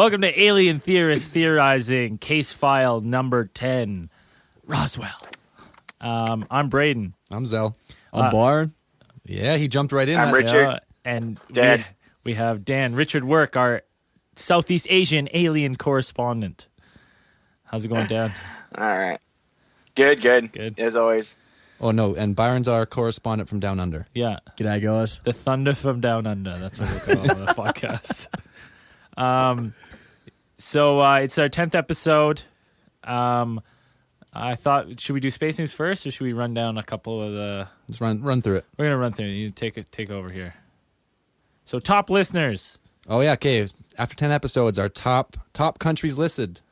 Welcome to Alien Theorists Theorizing, case file number 10, Roswell. I'm Braden. I'm Zell. I'm Byron. Yeah, he jumped right in. I'm Richard. And Dan. we have Dan. Richard Work, our Southeast Asian alien correspondent. How's it going, Dan? All right. Good. Good. As always. Oh, no, and Byron's our correspondent from Down Under. Yeah. G'day, guys. The Thunder from Down Under. That's what we're calling the podcast. So it's our 10th episode. I thought, should we do Space News first, or should we run down a couple of the... Let's run through it. We're going to run through it. You take over here. So top listeners. Oh, yeah, okay. After 10 episodes, our top countries listened.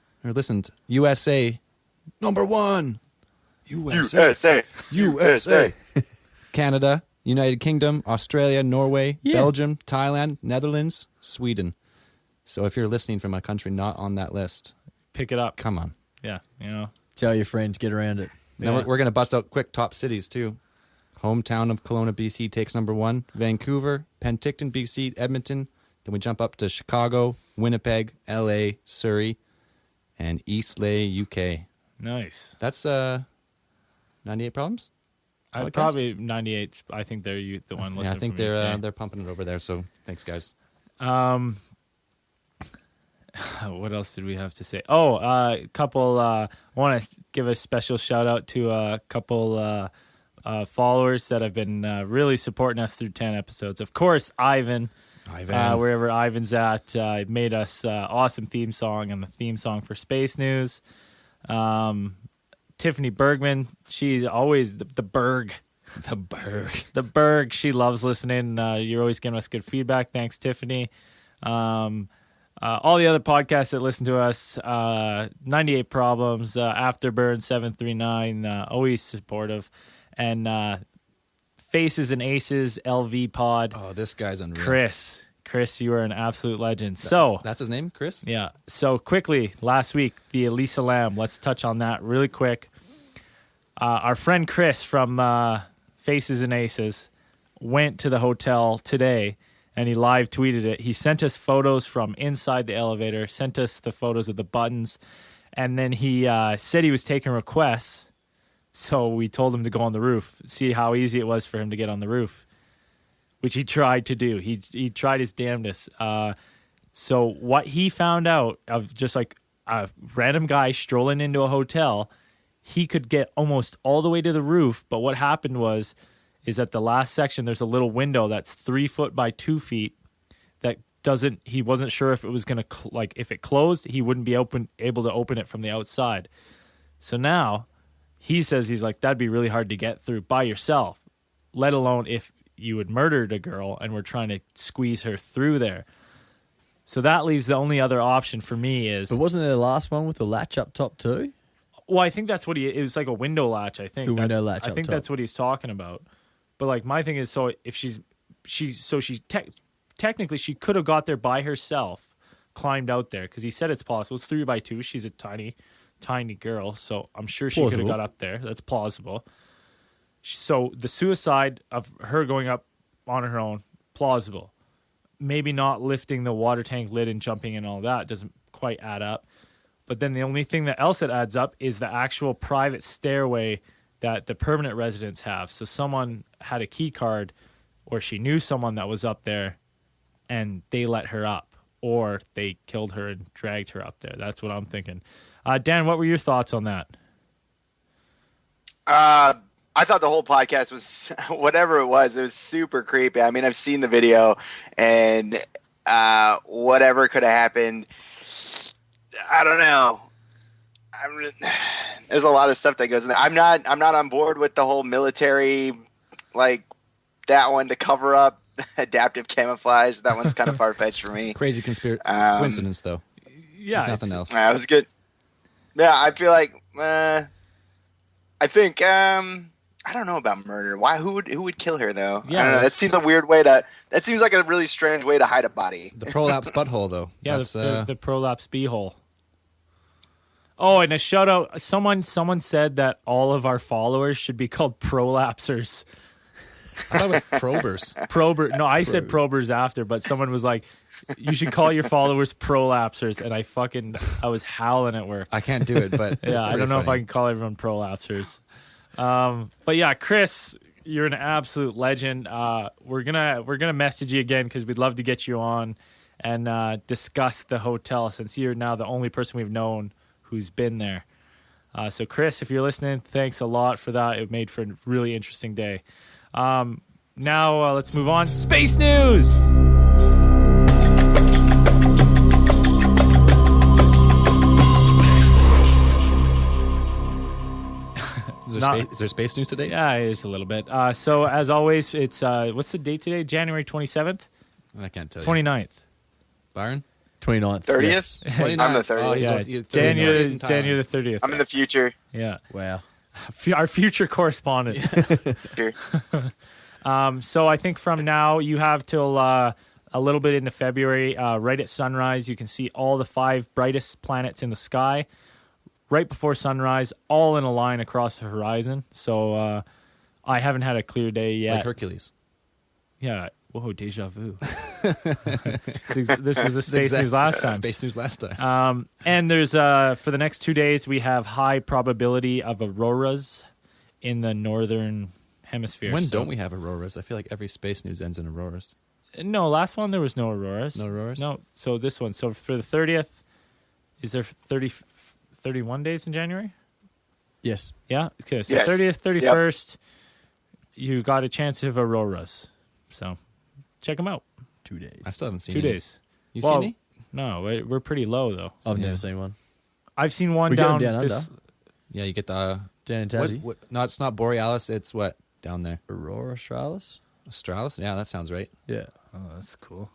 USA, number 1. USA. Canada, United Kingdom, Australia, Norway, Belgium, Thailand, Netherlands, Sweden. So if you're listening from a country not on that list, Pick it up. come on. Yeah, you know. Tell your friends, get around it. Now Yeah. we're going to bust out quick top cities, too. Hometown of Kelowna, BC takes number 1. Vancouver, Penticton, BC, Edmonton. Then we jump up to Chicago, Winnipeg, LA, Surrey, and Eastleigh, UK. Nice. That's 98 Problems? Podcast? Probably 98. I think they're the one listening. Yeah, I think from UK. they're pumping it over there, so thanks, guys. What else did we have to say? Oh, a couple. I want to give a special shout out to a couple followers that have been really supporting us through 10 episodes. Of course, Ivan. Wherever Ivan's at, made us awesome theme song and the theme song for Space News. Tiffany Bergman, she's always the Berg. The Berg. She loves listening. You're always giving us good feedback. Thanks, Tiffany. All the other podcasts that listen to us, 98 Problems, Afterburn, 739, always supportive. And Faces and Aces, LV Pod. Oh, this guy's unreal. Chris, you are an absolute legend. So That's his name, Chris? yeah. So quickly, last week, the Elisa Lam. Let's touch on that really quick. Our friend Chris from Faces and Aces went to the hotel today, and he live tweeted it. He sent us photos from inside the elevator, sent us the photos of the buttons, and then he said he was taking requests. So we told him to go on the roof, see how easy it was for him to get on the roof, which he tried to do. He tried his damnedest. So what he found out of just like a random guy strolling into a hotel, he could get almost all the way to the roof. But what happened is at the last section, there's a little window that's 3 foot by 2 feet that he wasn't sure if it was going to, if it closed, he wouldn't be able to open it from the outside. So now he says, he's like, that'd be really hard to get through by yourself, let alone if you had murdered a girl and were trying to squeeze her through there. So that leaves the only other option for me is... But wasn't there the last one with the latch up top too? Well, I think that's what it was, like a window latch, I think. The window latch I think up top. that's what he's talking about. But like my thing is, so if technically she could have got there by herself, climbed out there, because he said it's possible. It's 3 by 2. She's a tiny girl, so I'm sure she could have got up there. That's plausible. So the suicide of her going up on her own, plausible. Maybe not lifting the water tank lid and jumping and all that doesn't quite add up. But then the only thing else that adds up is the actual private stairway that the permanent residents have. So someone had a key card, or she knew someone that was up there and they let her up, or they killed her and dragged her up there. That's what I'm thinking. Dan, what were your thoughts on that? I thought the whole podcast was, whatever it was super creepy. I mean, I've seen the video, and whatever could have happened, I don't know. There's a lot of stuff that goes in there. I'm not on board with the whole military, like that one, to cover up adaptive camouflage. That one's kind of far-fetched for me. Crazy coincidence, though. Yeah, Nothing else. That was good. Yeah, I feel like I think I don't know about murder. Why? Who would kill her though? Yeah, I don't know. That seems a weird way to. That seems like a really strange way to hide a body. The prolapse butthole, though. Yeah, That's, the prolapse beehole. Oh, and a shout out. Someone said that all of our followers should be called prolapsers. I thought it was probers. No, I said probers after, but someone was like, You should call your followers prolapsers. And I was howling at work. I can't do it, but Yeah, I don't know if I can call everyone prolapsers. But yeah, Chris, you're an absolute legend. We're gonna message you again because we'd love to get you on and discuss the hotel since you're now the only person we've known who's been there. So Chris, if you're listening, thanks a lot for that. It made for a really interesting day. Now let's move on. Space news. Is there space news today? Yeah, it is a little bit. So as always, it's what's the date today? January 27th? I can't tell you. 29th. Byron? 29th. 30th? Yes. 29th. I'm the 30th. Oh, he's Yeah, with you, Dan, 30th. you're In the Thailand. 30th. I'm in the future. Yeah. Wow. Our future correspondent. Sure. So I think from now you have till a little bit into February, right at sunrise, you can see all the 5 brightest planets in the sky right before sunrise, all in a line across the horizon. So I haven't had a clear day yet. Like Hercules. Yeah. Whoa, deja vu. This was the space news last time. Space news last time. And there's for the next 2 days we have high probability of auroras in the northern hemisphere. When So- don't we have auroras? I feel like every space news ends in auroras. No, last one there was no auroras. No auroras? No. So this one. So for the 30th, is there 31 days in January? Yes. Yeah. Okay. So Yes. 30th, 31st, you got a chance of auroras. So check them out. 2 days. I still haven't seen 2 any. days. You Well, seen any? No, we're pretty low though. I've Yeah. never seen one. I've seen one We get 'em down, down this. Yeah, you get the... Down in Tassie. No, it's not Borealis. It's what? Down there. Aurora Australis? Australis? Yeah, that sounds right. Yeah. Oh, that's cool.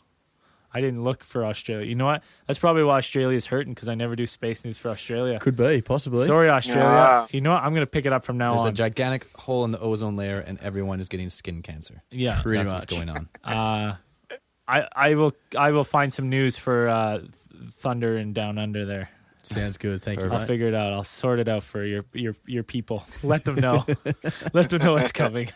I didn't look for Australia. You know what? That's probably why Australia's hurting because I never do space news for Australia. Could be, possibly. Sorry, Australia. Yeah. You know what? I'm going to pick it up from now There's on. a gigantic hole in the ozone layer, and everyone is getting skin cancer. Yeah. Pretty That's much. what's going on. I will find some news for Thunder and Down Under there. Sounds good. Thank you, I'll mate. figure it out. I'll sort it out for your people. Let them know. Let them know what's coming.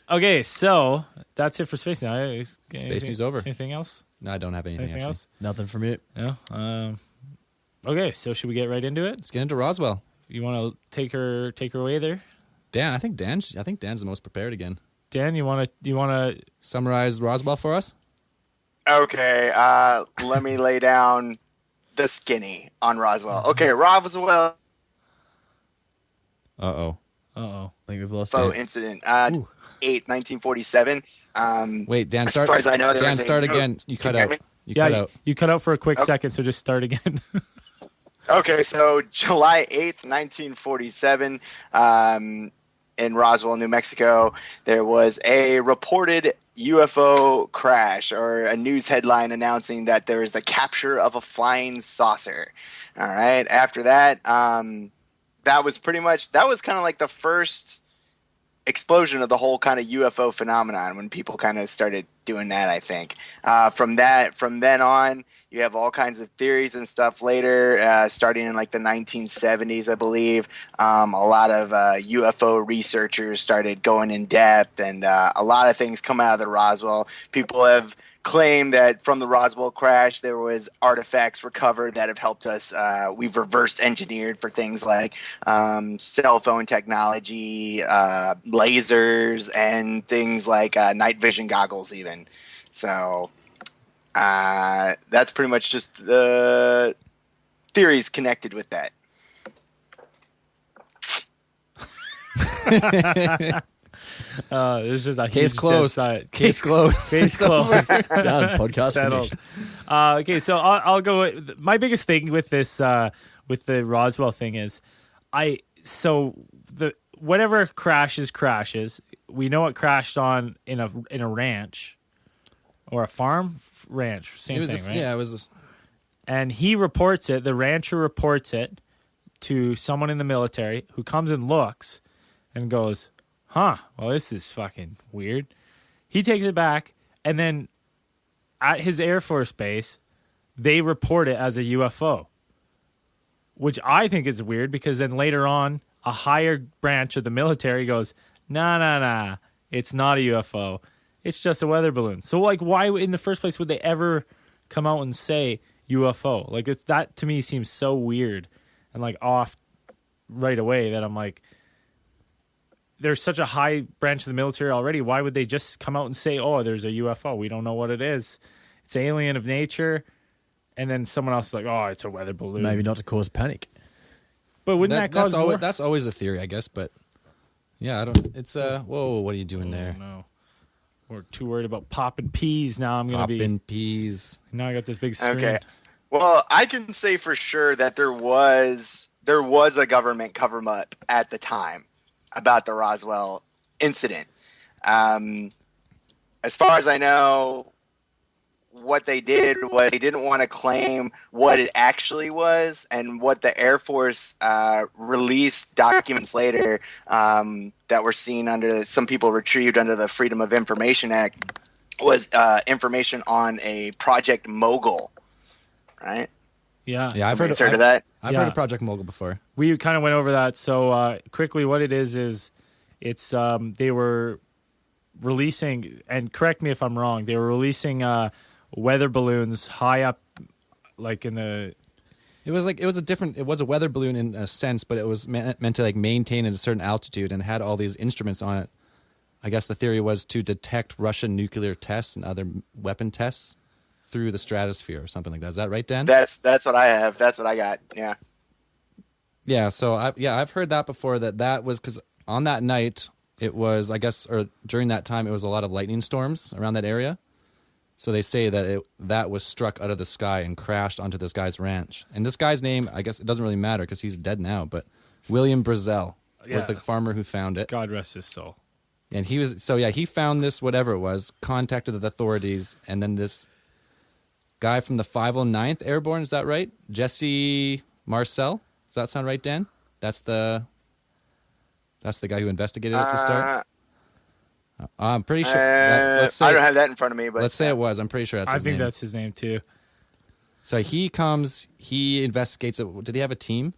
Okay, so that's it for space news. Space news over. Anything else? No, I don't have anything, Anything actually. else? Nothing from you. No. Okay, so should we get right into it? Let's get into Roswell. You want to take her away there, Dan, I think Dan's the most prepared again. Dan? You want to? Summarize Roswell for us? Okay, let me lay down the skinny on Roswell. Okay, Roswell Uh-oh. Uh-oh. I think we've lost UFO it. incident, 1947. Wait, Dan, As start. far as I know, there Dan, was a- start again. You cut Can you out. hear me? You Yeah, cut out. you cut out for a quick Okay. second, so just start again. Okay, so July 8th, 1947, in Roswell, New Mexico, there was a reported UFO crash, or a news headline announcing that there was the capture of a flying saucer. All right. After that, that was kind of like the first explosion of the whole kind of UFO phenomenon when people kind of started doing that, I think. From then on, you have all kinds of theories and stuff later, starting in like the 1970s, I believe. A lot of UFO researchers started going in depth, and a lot of things come out of the Roswell. People have claimed that from the Roswell crash, there was artifacts recovered that have helped us. We've reverse engineered for things like cell phone technology, lasers, and things like night vision goggles even. So that's pretty much just the theories connected with that. There's just a Case huge closed. dead silence. Case closed. Case closed. Done. Podcast Settled. finished. Okay, so I'll go. My biggest thing with this, with the Roswell thing is, whatever crashes. We know it crashed on in a ranch, or a farm ranch. Same thing, right? Yeah, it was. And he reports it. The rancher reports it to someone in the military, who comes and looks, and goes, "Huh? Well, this is fucking weird." He takes it back, and then at his Air Force base, they report it as a UFO, which I think is weird because then later on, a higher branch of the military goes, nah, it's not a UFO. it's just a weather balloon. So like, why in the first place would they ever come out and say UFO? Like that to me seems so weird and like off right away that I'm like, there's such a high branch of the military already. Why would they just come out and say, oh, there's a UFO? We don't know what it is. It's alien of nature. And then someone else is like, oh, it's a weather balloon. Maybe not to cause panic. But wouldn't that cause more? That's always a theory, I guess. But yeah, I don't. It's whoa, what are you doing there? No, we're too worried about popping peas. Now I'm gonna Popping peas. Now I got this big screen. Okay. Well, I can say for sure that there was a government cover-up at the time about the Roswell incident. As far as I know, what they did was they didn't want to claim what it actually was, and what the Air Force released documents later that were seen under some people retrieved under the Freedom of Information Act was information on a Project Mogul, right? Yeah. Yeah, I've heard Somebody's heard of that. I've Yeah. heard of Project Mogul before. We kind of went over that. So quickly, what it is it's they were releasing, and correct me if I'm wrong, they were releasing weather balloons high up, like in the. It was a weather balloon in a sense, but it was meant to like maintain at a certain altitude and had all these instruments on it. I guess the theory was to detect Russian nuclear tests and other weapon tests through the stratosphere or something like that. Is that right, Dan? That's what I have. That's what I got. Yeah. Yeah. So I've heard that before. That was because on that night it was, I guess, or during that time it was a lot of lightning storms around that area. So they say that that was struck out of the sky and crashed onto this guy's ranch. And this guy's name, I guess it doesn't really matter because he's dead now, but William Brazel was the farmer who found it. God rest his soul. And he found this, whatever it was, contacted the authorities, and then this guy from the 509th Airborne, is that right? Jesse Marcel? Does that sound right, Dan? That's the guy who investigated it to start? I'm pretty sure. I don't have that in front of me, but let's say it was. I'm pretty sure that's his name. I think that's his name too. So he comes, he investigates it. Did he have a team?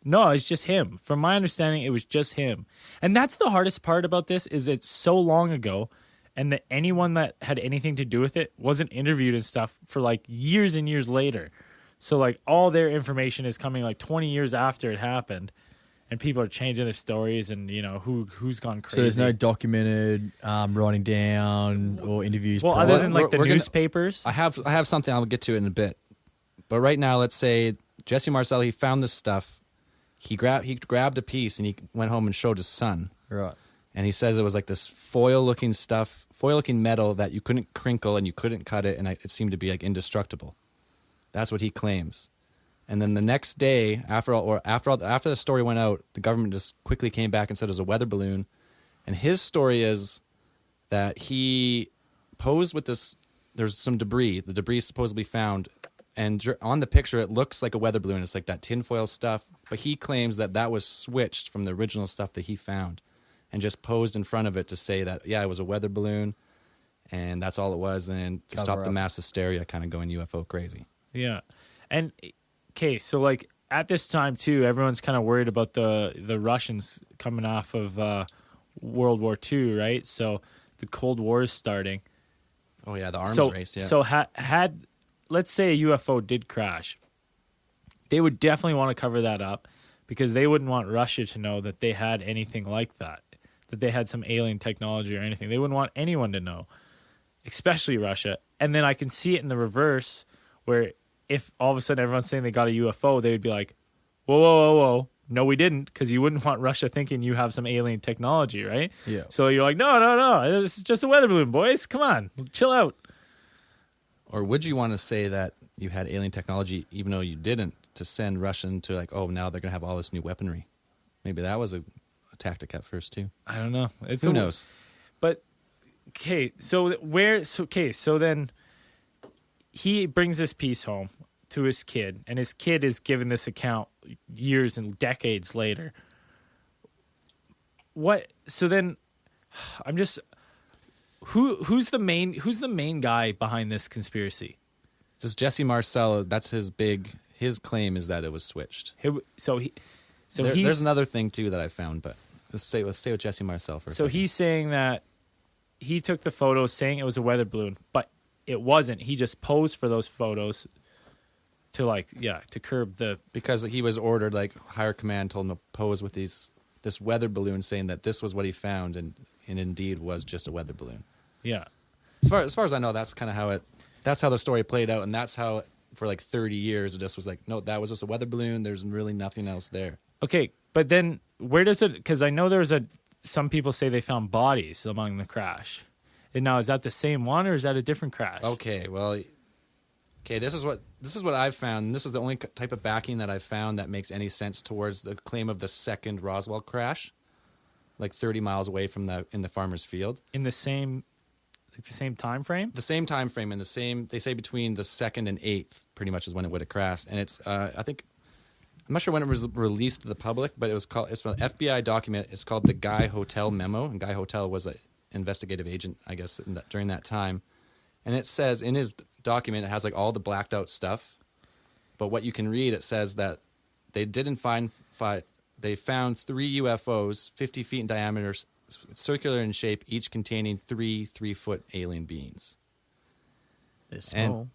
No, it's just him. From my understanding, it was just him. And that's the hardest part about this is it's so long ago, and that anyone that had anything to do with it wasn't interviewed and stuff for like years and years later. So like all their information is coming like 20 years after it happened, and people are changing their stories, and you know who's gone crazy. So there's no documented writing down or interviews. Well, prior? other than like We're the gonna- newspapers. I have something I'll get to in a bit. But right now, let's say Jesse Marcel, he found this stuff. He grabbed a piece and he went home and showed his son. Right. And he says it was like this foil-looking metal that you couldn't crinkle and you couldn't cut it, and it seemed to be like indestructible. That's what he claims. And then the next day, after the story went out, the government just quickly came back and said it was a weather balloon. And his story is that he posed with this. There's some debris. The debris supposedly found, and on the picture it looks like a weather balloon. It's like that tinfoil stuff. But he claims that was switched from the original stuff that he found, and just posed in front of it to say that it was a weather balloon, and that's all it was, and to stop the mass hysteria, kind of going UFO crazy. Yeah. And okay, so like at this time too, everyone's kind of worried about the Russians coming off of World War II, right? So the Cold War is starting. Oh yeah, the arms race. Yeah. So had let's say a UFO did crash, they would definitely want to cover that up because they wouldn't want Russia to know that they had anything like that they had some alien technology or anything. They wouldn't want anyone to know, especially Russia. And then I can see it in the reverse where if all of a sudden everyone's saying they got a UFO, they would be like, whoa, whoa, whoa, whoa. No, we didn't, because you wouldn't want Russia thinking you have some alien technology, right? Yeah. So you're like, no, this is just a weather balloon, boys. Come on, chill out. Or would you want to say that you had alien technology, even though you didn't, to send Russian to like, oh, now they're going to have all this new weaponry? Maybe that was a tactic at first too. I don't know. Who knows? But okay, so then he brings this piece home to his kid, and his kid is given this account years and decades later. What? So then, I'm just who's the main guy behind this conspiracy? Just Jesse Marcel. That's his claim is that it was switched. There's another thing too that I found, but let's stay with Jesse Marcel for a second. So he's saying that he took the photos saying it was a weather balloon, but it wasn't. He just posed for those photos to to curb the. Because he was ordered, like higher command told him to pose with this weather balloon, saying that this was what he found, and indeed was just a weather balloon. Yeah. As far as I know, that's kind of how that's how the story played out, and that's how for like 30 years it just was like, no, that was just a weather balloon. There's really nothing else there. Okay, but then where does it? Because I know some people say they found bodies among the crash. And now is that the same one or is that a different crash? Okay, well, this is what I've found. And this is the only type of backing that I've found that makes any sense towards the claim of the second Roswell crash, like 30 miles away from in the farmer's field. In the same time frame? The same time frame and they say between the 2nd and 8th pretty much is when it would have crashed. And it's I think I'm not sure when it was released to the public, but it's from an FBI document. It's called the Guy Hotel Memo, and Guy Hotel was an investigative agent, I guess, during that time. And it says in his document, it has like all the blacked out stuff. But what you can read, it says that they didn't they found 3 UFOs, 50 feet in diameter, circular in shape, each containing 3 3-foot alien beings. They're small.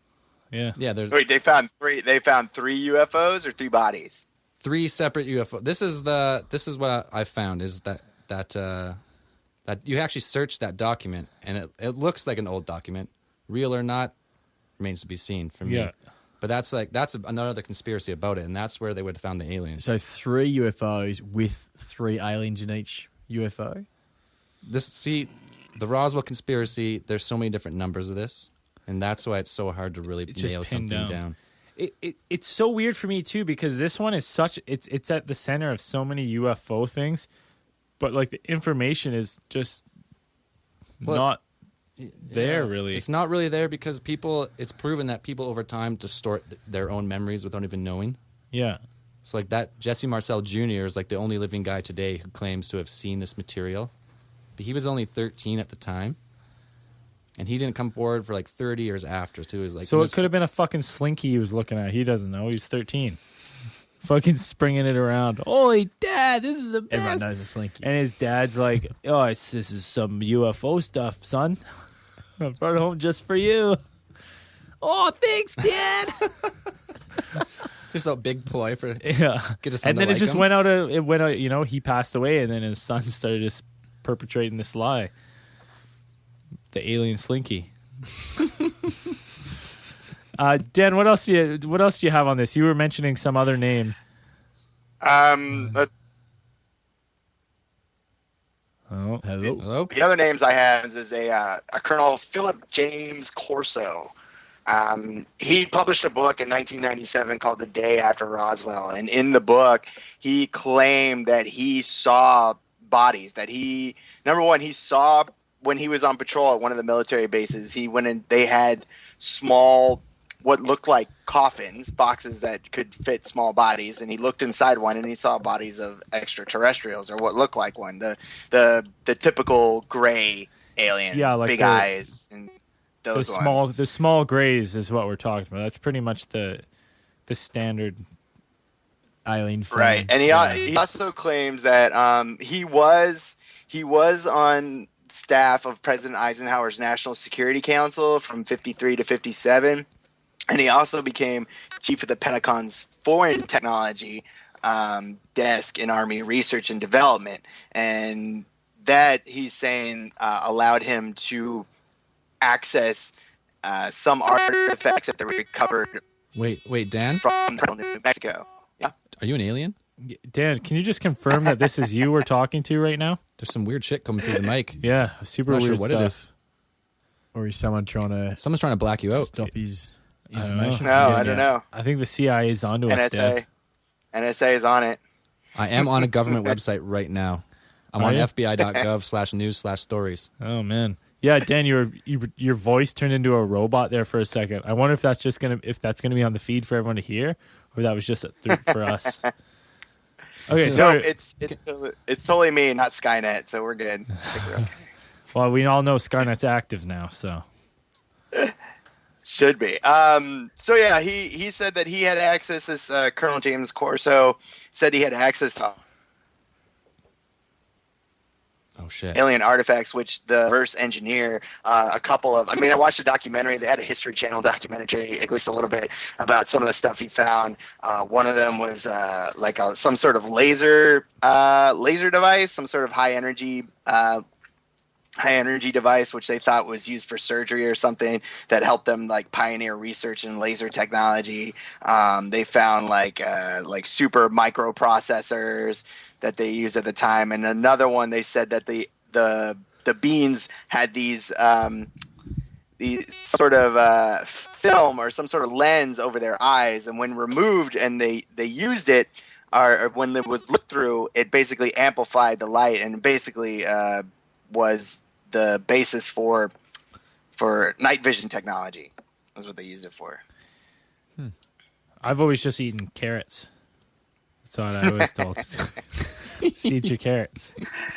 Yeah. Yeah, there's Wait, they found 3 UFOs or 3 bodies? 3 separate UFOs. This is what I found is that you actually search that document and it looks like an old document. Real or not remains to be seen for me. Yeah. But that's another conspiracy about it, and that's where they would have found the aliens. So 3 UFOs with 3 aliens in each UFO? The Roswell conspiracy, there's so many different numbers of this, and that's why it's so hard to really It's just nail pinned something down. It's so weird for me too because this one is it's at the center of so many UFO things, but like the information is just not there really. It's not really there because it's proven that people over time distort their own memories without even knowing. Yeah. So like that Jesse Marcel Jr. is like the only living guy today who claims to have seen this material. But he was only 13 at the time. And he didn't come forward for like 30 years after too. It was like, So it could have been a fucking slinky he was looking at. He doesn't know. He's 13. Fucking springing it around. Holy dad, this is the best. Everyone knows a slinky. And his dad's like, "Oh, this is some UFO stuff, son. I brought it home just for you." Oh, thanks, Dad. Just a big ploy for Yeah. get a son And to then like it just him. went out. It went out. You know, he passed away, and then his son started just perpetrating this lie. The alien slinky. Dan, what else do you have on this? You were mentioning some other name. The Oh, Hello? other names I have is a Colonel Philip James Corso. He published a book in 1997 called The Day After Roswell, and in the book, he claimed that he saw bodies. That he saw when he was on patrol at one of the military bases. He went in. They had small, what looked like coffins, boxes that could fit small bodies, and he looked inside one and he saw bodies of extraterrestrials, or what looked like one, the typical gray alien, Yeah, like big the- eyes and those ones. the small grays is what we're talking about. That's pretty much the standard. Alien film. Right, and he also claims that he was on staff of President Eisenhower's National Security Council from 53 to 57, and he also became chief of the Pentagon's Foreign Technology desk in Army Research and Development, and that he's saying allowed him to access some artifacts that they recovered Wait, Dan? from New Mexico. Yeah. Are you an alien? Dan, can you just confirm that this is you we're talking to right now? There's some weird shit coming through the mic. Yeah, super I'm not weird sure what stuff. it is. Or is someone trying to Someone's trying to black you out. stop his I don't know. information? No, from I getting don't out? know. I think the CIA is onto us, Dan. NSA is on it. I am on a government website right now. I'm Are on you? fbi.gov/news/stories. Oh man, yeah, Dan, your voice turned into a robot there for a second. I wonder if that's gonna be on the feed for everyone to hear, or that was just for us. Okay, No, so it's totally me, not Skynet. So we're good. I think we're okay. well, we all know Skynet's active now, so Should be. So yeah, he said that he had access. This Colonel James Corso said he had access to. Oh shit. alien artifacts, which the reverse engineer a couple of. I mean, I watched a documentary. They had a History Channel documentary, at least a little bit, about some of the stuff he found. One of them was like some sort of laser device, some sort of high energy device, which they thought was used for surgery or something, that helped them like pioneer research in laser technology. They found like super microprocessors that they used at the time, and another one they said that the beings had these sort of film or some sort of lens over their eyes, and when removed and they used it, or when it was looked through, it basically amplified the light and basically was the basis for night vision technology. That's what they used it for. I've always just eaten carrots. That's what I always told. Just eat your carrots.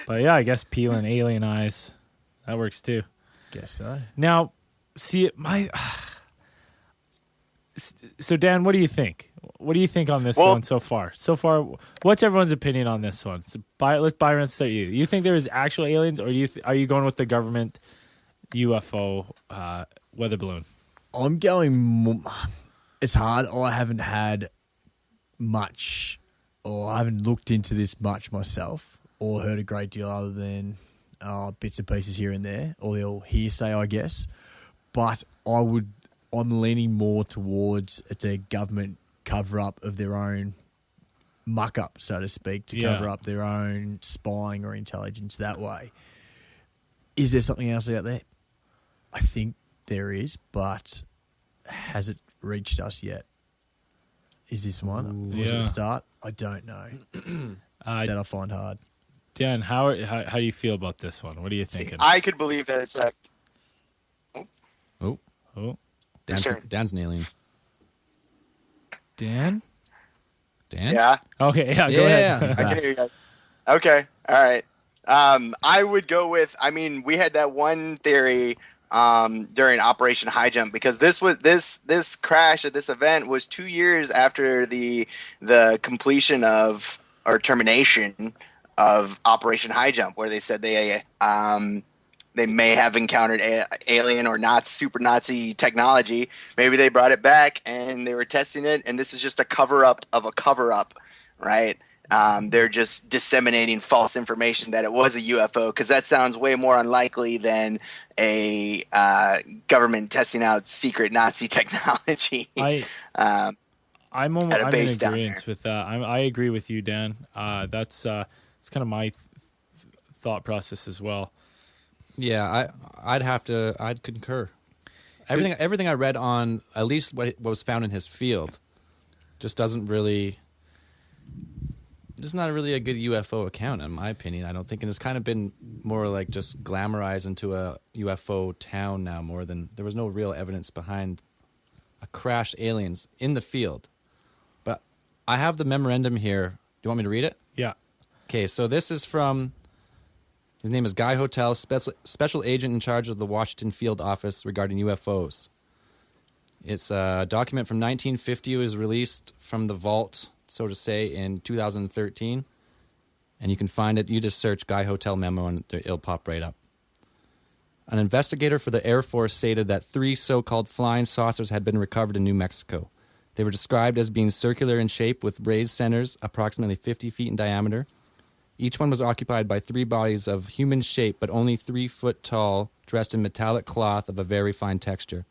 But yeah, I guess peeling alien eyes, that works too. Guess so. Now, see, so Dan, what do you think? What do you think on this one so far? So far, what's everyone's opinion on this one? So Byron, start you. You think there is actual aliens, or are you going with the government UFO weather balloon? I'm going. It's hard. I haven't had much, or I haven't looked into this much myself, or heard a great deal other than bits and pieces here and there, or the hearsay, I guess. But I'm leaning more towards it's a government cover-up of their own muck-up, so to speak, to cover up their own spying or intelligence that way. Is there something else out there? I think there is, but has it reached us yet? Is this one? Was it a start? I don't know. That I find hard. Dan, how do you feel about this one? What are you thinking? I could believe that it's like. Oh. Dan's an alien. Dan? Yeah. Okay, go ahead. I can hear you guys. Okay. All right. I would go with. I mean, we had that one theory during Operation High Jump, because this crash at this event was 2 years after the completion of or termination of Operation High Jump, where they said they may have encountered alien or super Nazi technology. Maybe they brought it back and they were testing it, and this is just a cover-up of a cover-up, right? They're just disseminating false information that it was a UFO, because that sounds way more unlikely than a government testing out secret Nazi technology. I'm in base down agreement with that. I agree with you, Dan. That's kind of my thought process as well. Yeah, I'd concur. Everything I read on at least what was found in his field just doesn't really. It's not really a good UFO account, in my opinion. I don't think, and it's kind of been more like just glamorized into a UFO town now, more than there was no real evidence behind a crashed aliens in the field. But I have the memorandum here. Do you want me to read it? Yeah. Okay, so this is from. His name is Guy Hotel, special agent in charge of the Washington Field Office regarding UFOs. It's a document from 1950. It was released from the vault, so to say, in 2013. And you can find it. You just search Guy Hotel memo and it'll pop right up. An investigator for the Air Force stated that 3 so-called flying saucers had been recovered in New Mexico. They were described as being circular in shape with raised centers, approximately 50 feet in diameter. Each one was occupied by 3 bodies of human shape, but only 3 foot tall, dressed in metallic cloth of a very fine texture.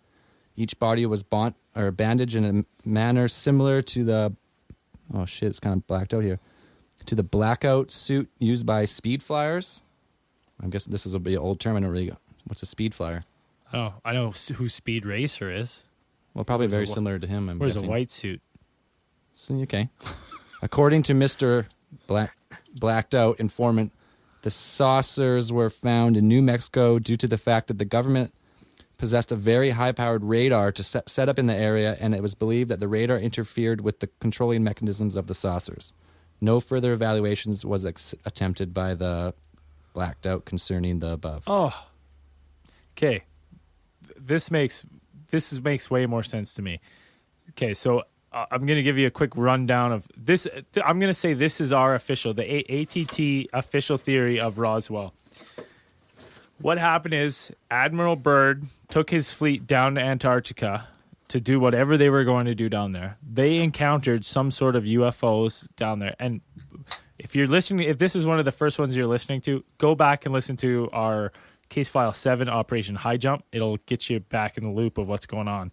Each body was bandaged in a manner similar to the... Oh, shit, it's kind of blacked out here. To the blackout suit used by speed flyers. I'm guessing this is a bit old term. I don't really... What's a speed flyer? Oh, I know who Speed Racer is. Well, probably very similar to him, I'm Where's guessing. a white suit? So, okay. According to Mr. Blacked out informant, the saucers were found in New Mexico due to the fact that the government possessed a very high-powered radar to set up in the area, and it was believed that the radar interfered with the controlling mechanisms of the saucers. No further evaluations was attempted by the blacked out concerning the above. Oh, okay. This makes way more sense to me. Okay, so I'm going to give you a quick rundown of this. I'm going to say this is our official, the ATT official theory of Roswell. What happened is Admiral Byrd took his fleet down to Antarctica to do whatever they were going to do down there. They encountered some sort of UFOs down there. And if you're listening, if this is one of the first ones you're listening to, go back and listen to our Case File 7, Operation High Jump. It'll get you back in the loop of what's going on.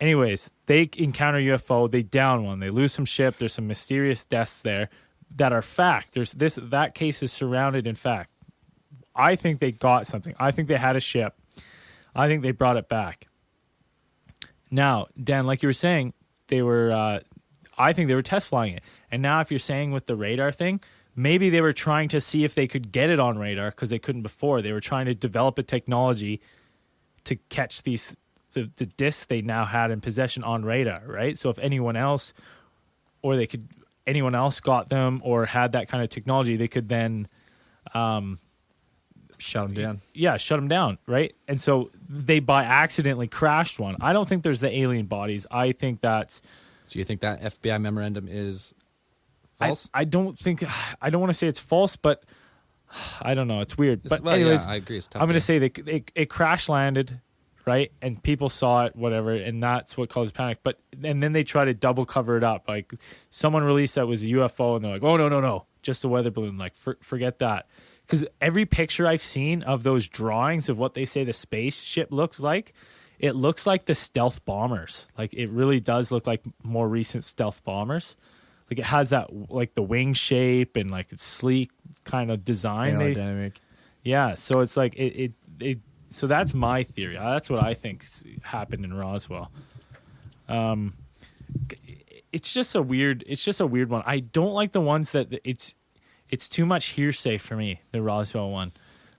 Anyways, they encounter UFO. They down one. They lose some ship. There's some mysterious deaths there that are fact. That case is surrounded in fact. I think they got something. I think they had a ship. I think they brought it back. Now, Dan, like you were saying, I think they were test flying it. And now if you're saying with the radar thing, maybe they were trying to see if they could get it on radar because they couldn't before. They were trying to develop a technology to catch the discs they now had in possession on radar, right? So if anyone else got them or had that kind of technology, they could then shut them down. Yeah, shut them down, right? And so they by accidentally crashed one. I don't think there's the alien bodies. I think that's... So you think that FBI memorandum is false? I don't want to say it's false, but I don't know. It's weird. But anyways, I agree. It's tough I'm going to say it crash landed, right? And people saw it, whatever, and that's what caused panic. And then they try to double cover it up. Like someone released that was a UFO, and they're like, "Oh no, just a weather balloon." Like forget that, because every picture I've seen of those drawings of what they say the spaceship looks like, it looks like the stealth bombers. Like it really does look like more recent stealth bombers. Like it has that like the wing shape and like it's sleek kind of design. Aerodynamic. Yeah, so it's like it. So that's my theory. That's what I think happened in Roswell. It's just a weird one. I don't like the ones that it's too much hearsay for me. The Roswell one,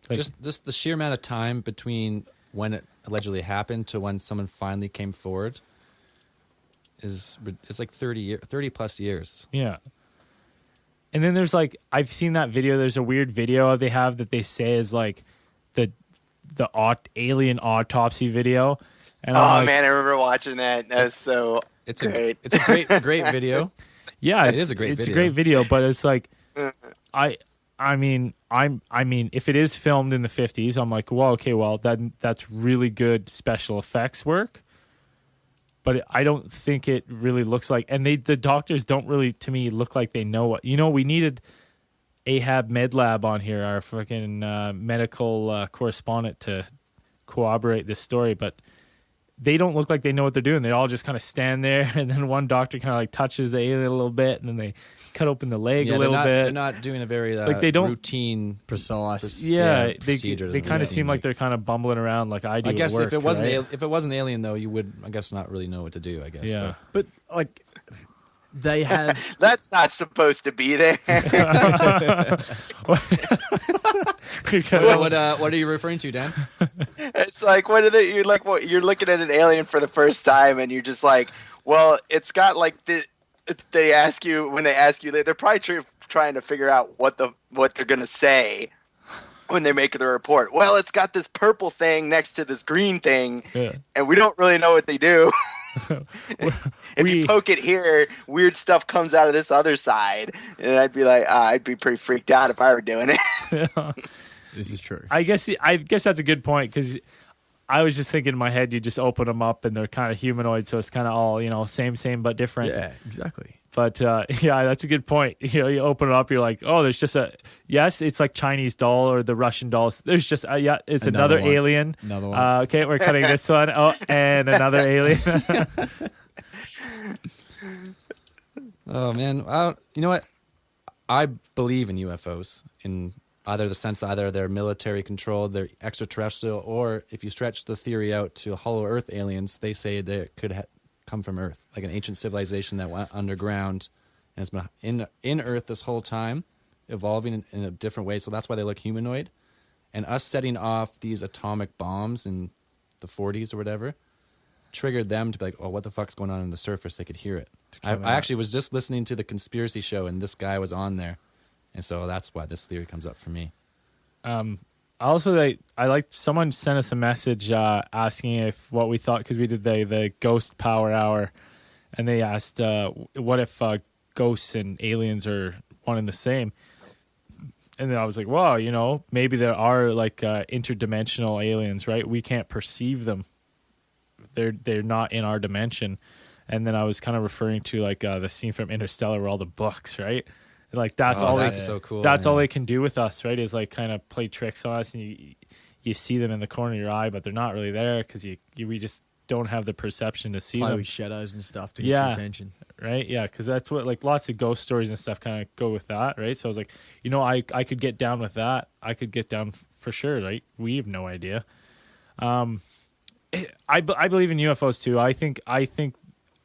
like, just the sheer amount of time between when it allegedly happened to when someone finally came forward is like 30 plus years. Yeah. And then there's like I've seen that video. There's a weird video they have that they say is like the alien autopsy video. And man, I remember watching that. That's so great. It's a great video. Yeah, it is a great video. It's a great video, but it's like I mean, if it is filmed in the 50s, I'm like, well, okay, well, that's really good special effects work. But I don't think it really looks like, and the doctors don't really, to me, look like they know what. We needed Ahab MedLab on here, our fucking medical correspondent, to corroborate this story, but they don't look like they know what they're doing. They all just kind of stand there, and then one doctor kind of like touches the alien a little bit, and then they cut open the leg a little bit. They're not doing a very like they don't routine, precise. procedure. They kind of seem like they're kind of bumbling around like I do. I guess at work, if it wasn't right? if it wasn't alien though, you would I guess not really know what to do. I guess. Yeah, but like they have. That's not supposed to be there. What are you referring to, Dan? It's like you're looking at an alien for the first time, and you're just like, well, it's got like when they ask you, they're probably trying to figure out what they're gonna say when they make the report. Well, it's got this purple thing next to this green thing, and we don't really know what they do. If you poke it here, weird stuff comes out of this other side, and I'd be like, I'd be pretty freaked out if I were doing it. This is true. I guess that's a good point, because I was just thinking in my head, you just open them up and they're kind of humanoid, so it's kind of all same but different. Yeah, exactly. But yeah, that's a good point. You open it up, you're like, oh, there's just it's like Chinese doll or the Russian dolls. There's just it's another alien. Another one. Okay, we're cutting this one. Oh, and another alien. Oh man, you know what? I believe in UFOs in either the sense either they're military controlled, they're extraterrestrial, or if you stretch the theory out to hollow Earth aliens, they say they could come from Earth, like an ancient civilization that went underground and has been in Earth this whole time, evolving in a different way. So that's why they look humanoid. And us setting off these atomic bombs in the 40s or whatever triggered them to be like, oh, what the fuck's going on the surface? They could hear it. I actually was just listening to the conspiracy show, and this guy was on there. And so that's why this theory comes up for me. Also, I like someone sent us a message asking if what we thought, because we did the Ghost Power Hour, and they asked what if ghosts and aliens are one and the same. And then I was like, wow, maybe there are like interdimensional aliens, right? We can't perceive them. They're not in our dimension. And then I was kind of referring to like the scene from Interstellar where all the books, right? And like that's all that's so cool. That's all yeah. they can do with us, right? Is like kind of play tricks on us, and you see them in the corner of your eye, but they're not really there because we just don't have the perception to see Play them. with shadows and stuff to get Yeah. your attention. Right, yeah, because that's what like lots of ghost stories and stuff kind of go with that, right? So I was like, I could get down with that. I could get down for sure, right? We have no idea. I believe in UFOs too. I think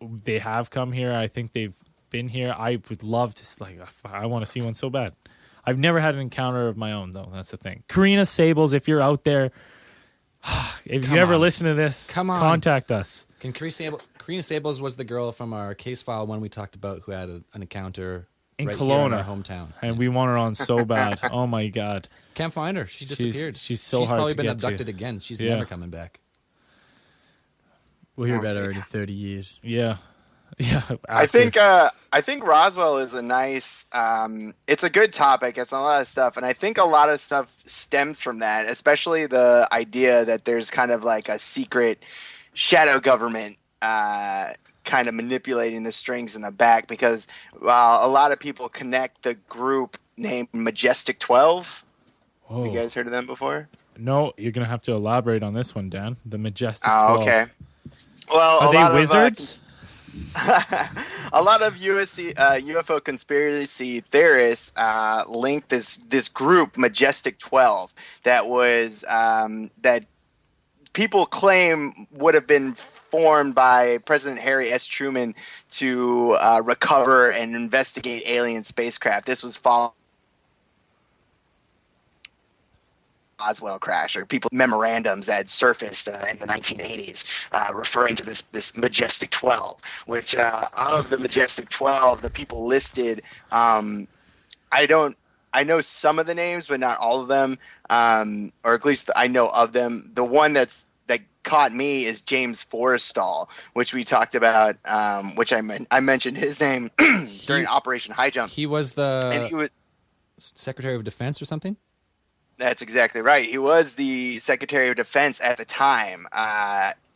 they have come here. I think they've been here. I would love to I want to see one so bad. I've never had an encounter of my own though. That's the thing. Karina Sables, if you're out there, if Come you ever on. listen to this, Come on. contact us. Can Karina Sables was the girl from our case file one we talked about who had an encounter In right Kelowna. here in our hometown. And we want her on so bad. Oh my god. Can't find her. She disappeared. she's so hard probably to been get to. abducted again. She's Yeah. never coming back. We'll hear about her in 30 years. Yeah. Yeah. I think Roswell is a nice. It's a good topic. It's a lot of stuff, and I think a lot of stuff stems from that, especially the idea that there's kind of like a secret shadow government kind of manipulating the strings in the back. Because while a lot of people connect the group named Majestic 12, Whoa. you guys heard of them before? No, you're gonna have to elaborate on this one, Dan. The Majestic Oh, 12. okay. Well, Are a they lot wizards? a lot of UFO conspiracy theorists link this group, Majestic 12, that was that people claim would have been formed by President Harry S. Truman to recover and investigate alien spacecraft. This was following Roswell crash, or people memorandums that had surfaced in the 1980s referring to this Majestic 12, which out of the Majestic 12, the people listed, I know some of the names, but not all of them, or at least I know of them. The one that caught me is James Forrestal, which we talked about, which I mentioned his name during Operation High Jump. He was And the he was Secretary of Defense or something? That's exactly right. He was the Secretary of Defense at the time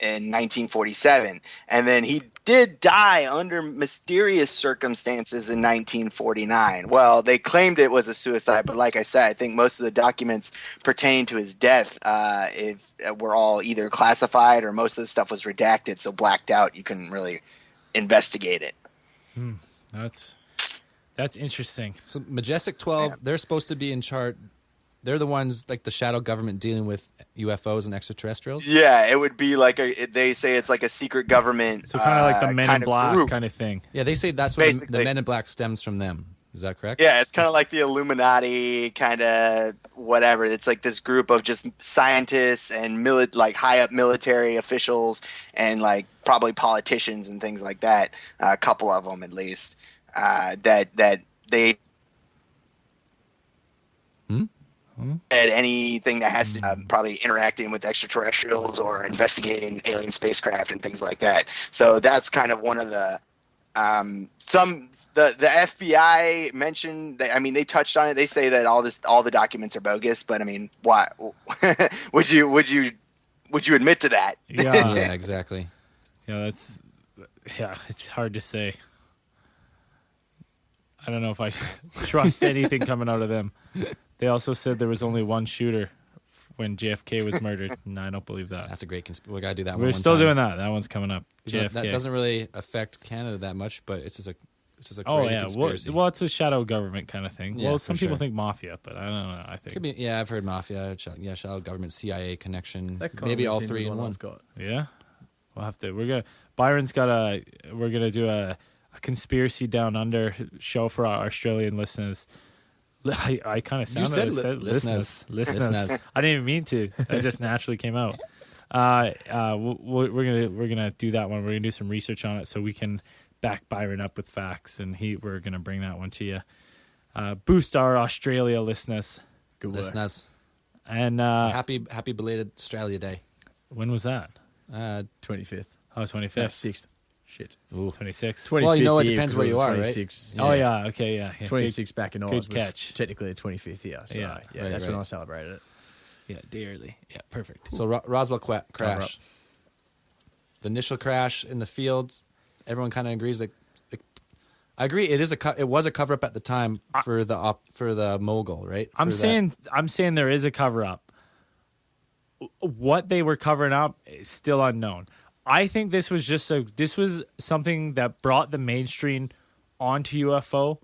in 1947. And then he did die under mysterious circumstances in 1949. Well, they claimed it was a suicide, but like I said, I think most of the documents pertaining to his death were all either classified or most of the stuff was redacted, so blacked out. You couldn't really investigate it. That's interesting. So Majestic 12, they're supposed to be in charge. They're the ones like the shadow government dealing with UFOs and extraterrestrials. Yeah, it would be like they say it's like a secret government. So kind of like the Men in kind of Black group. kind of thing. Yeah, they say that's where the Basically. Men in Black stems from them. Is that correct? Yeah, it's kind of like the Illuminati kind of whatever. It's like this group of just scientists and like high up military officials and like probably politicians and things like that. A couple of them at least. That they at anything that has to probably interacting with extraterrestrials or investigating alien spacecraft and things like that. So that's kind of one of the the FBI mentioned that, I mean, they touched on it. They say that all the documents are bogus, but I mean, why would you admit to that? Yeah. Yeah, exactly. It's hard to say. I don't know if I trust anything coming out of them. They also said there was only one shooter when JFK was murdered. No, I don't believe that. That's a great we got to do that one. We're one still time. doing that. That one's coming up. JFK. That doesn't really affect Canada that much, but it's just a crazy well, conspiracy. well, it's a shadow government kind of thing. Yeah, Well, for some people sure. think mafia, but I don't know. I think Could be, yeah, I've heard mafia, shadow government, CIA connection, That kind maybe of all links three into in what one. I've got. Yeah, we'll have to. We're gonna do a conspiracy down under show for our Australian listeners. I kind of sounded said said listeners. Listeners. I didn't even mean to. That just naturally came out. We're gonna do that one. We're gonna do some research on it so we can back Byron up with facts, and we're gonna bring that one to you. Boost our Australia listeners. Good work. Listeners, And happy belated Australia Day. when was that? 25th. Oh, 25th. 6th. Shit. 26. 25th Well, you know, it year, depends 'cause where it you was are, right? 26, Oh, yeah. Okay, yeah. 26 back in Oz was catch. technically the 25th year. So, Yeah. yeah, Right, that's when right. I celebrated it. Yeah, day early. Yeah, perfect. So Roswell Cover crash. up. The initial crash in the field, everyone kind of agrees that. I agree. It was a cover up at the time for the mogul, right? I'm For that- saying there is a cover up. What they were covering up is still unknown. I think this was something that brought the mainstream onto UFO.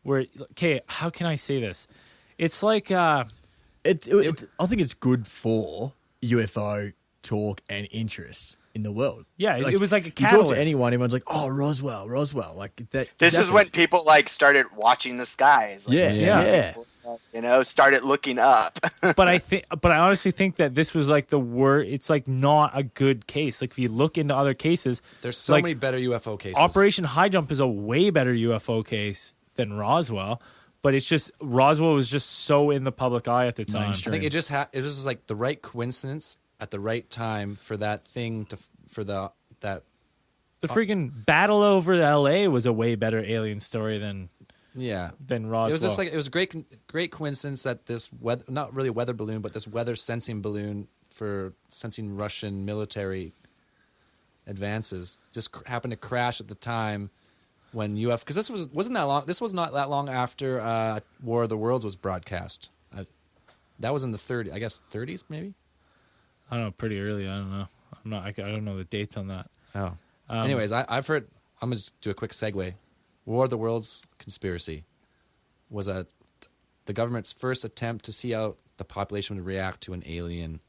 Where, okay, how can I say this? It's like I think it's good for UFO talk and interest in the world. Yeah, it was like a You talk catalyst. to anyone, everyone's like, "Oh, Roswell, like that." This is exactly. when people like started watching the skies. Like, Yeah. started looking up. but I honestly think that this was like the word. It's like not a good case. Like if you look into other cases, There's so like, many better UFO cases. Operation High Jump is a way better UFO case than Roswell. But it's just Roswell was just so in the public eye at the time. I Mainstream. think it was just like the right coincidence at the right time for that thing that The freaking battle over LA was a way better alien story than yeah. Roswell. It was just like it was a great coincidence that this weather, not really weather balloon, but this weather sensing balloon for sensing Russian military advances just happened to crash at the time when because this wasn't that long. This was not that long after War of the Worlds was broadcast. That was in the 30s maybe. I don't know, pretty early. I don't know. I don't know the dates on that. Oh. Anyways, I've heard. I'm gonna just do a quick segue. War of the Worlds conspiracy was the government's first attempt to see how the population would react to an alien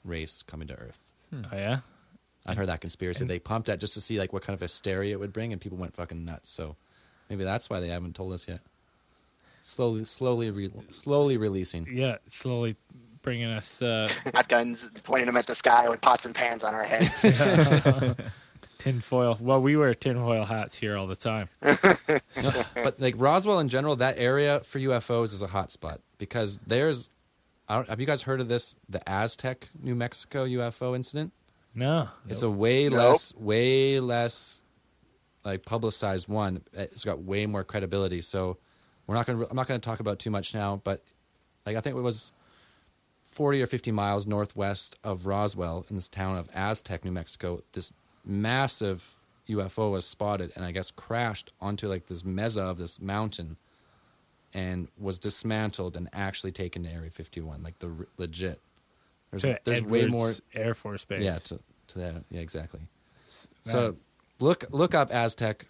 race coming to Earth. Oh yeah. I've heard that conspiracy. They pumped that just to see like what kind of hysteria it would bring, and people went fucking nuts. So maybe that's why they haven't told us yet. Slowly releasing. Yeah, slowly bringing us. Shotguns, pointing them at the sky with pots and pans on our heads. Tinfoil. Well, we wear tinfoil hats here all the time. But like Roswell in general, that area for UFOs is a hot spot because have you guys heard of this? The Aztec, New Mexico UFO incident? No. It's a way less like publicized one. It's got way more credibility. So I'm not gonna talk about too much now, but like I think it was 40 or 50 miles northwest of Roswell in this town of Aztec, New Mexico. This massive UFO was spotted and I guess crashed onto like this mesa of this mountain and was dismantled and actually taken to Area 51, like the legit. There's way more Air Force Base. Yeah, to that. Yeah, exactly. So look up Aztec,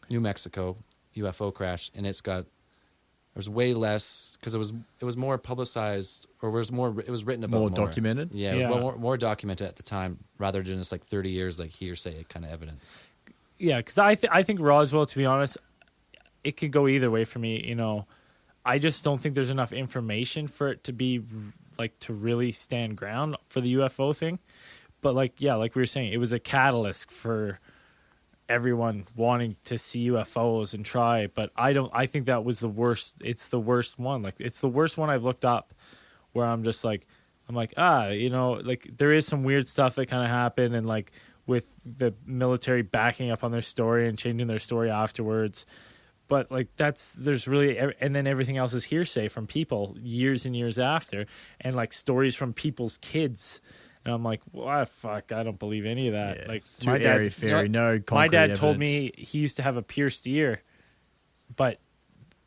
New Mexico UFO crash, and there's way less because it was more publicized or it was written about More documented? Yeah, it was more documented at the time rather than just like 30 years like hearsay kind of evidence. Yeah, because I think Roswell, to be honest, it could go either way for me. You know, I just don't think there's enough information for it to be like to really stand ground for the UFO thing. But like we were saying, it was a catalyst for everyone wanting to see UFOs and try it. But I think that was the worst. It's the worst one. Like it's the worst one I've looked up where I'm like, you know, like there is some weird stuff that kind of happened and like with the military backing up on their story and changing their story afterwards. But like there's really, and then everything else is hearsay from people years and years after, and like stories from people's kids. And I'm like, well, fuck, I don't believe any of that. Yeah. Like Too airy fairy, no concrete my dad told evidence. me he used to have a pierced ear, but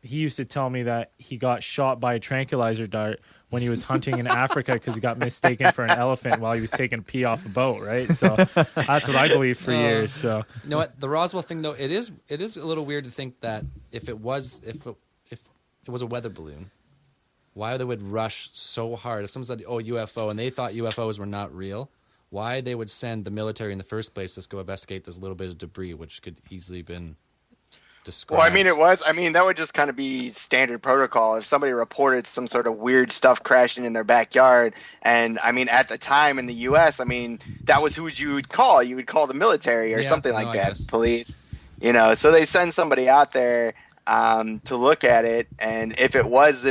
he used to tell me that he got shot by a tranquilizer dart when he was hunting in Africa because he got mistaken for an elephant while he was taking a pee off a boat, right? So that's what I believed for years. So You know what? The Roswell thing though, it is a little weird to think that if it was a weather balloon, why they would rush so hard. If someone said, "Oh, UFO," and they thought UFOs were not real, why they would send the military in the first place to go investigate this little bit of debris, which could easily been described. Well, I mean, that would just kind of be standard protocol. If somebody reported some sort of weird stuff crashing in their backyard, and I mean, at the time in the U.S., I mean, that was who you would call. You would call the military or something like I that, guess. police. You know, so they send somebody out there to look at it, and if it was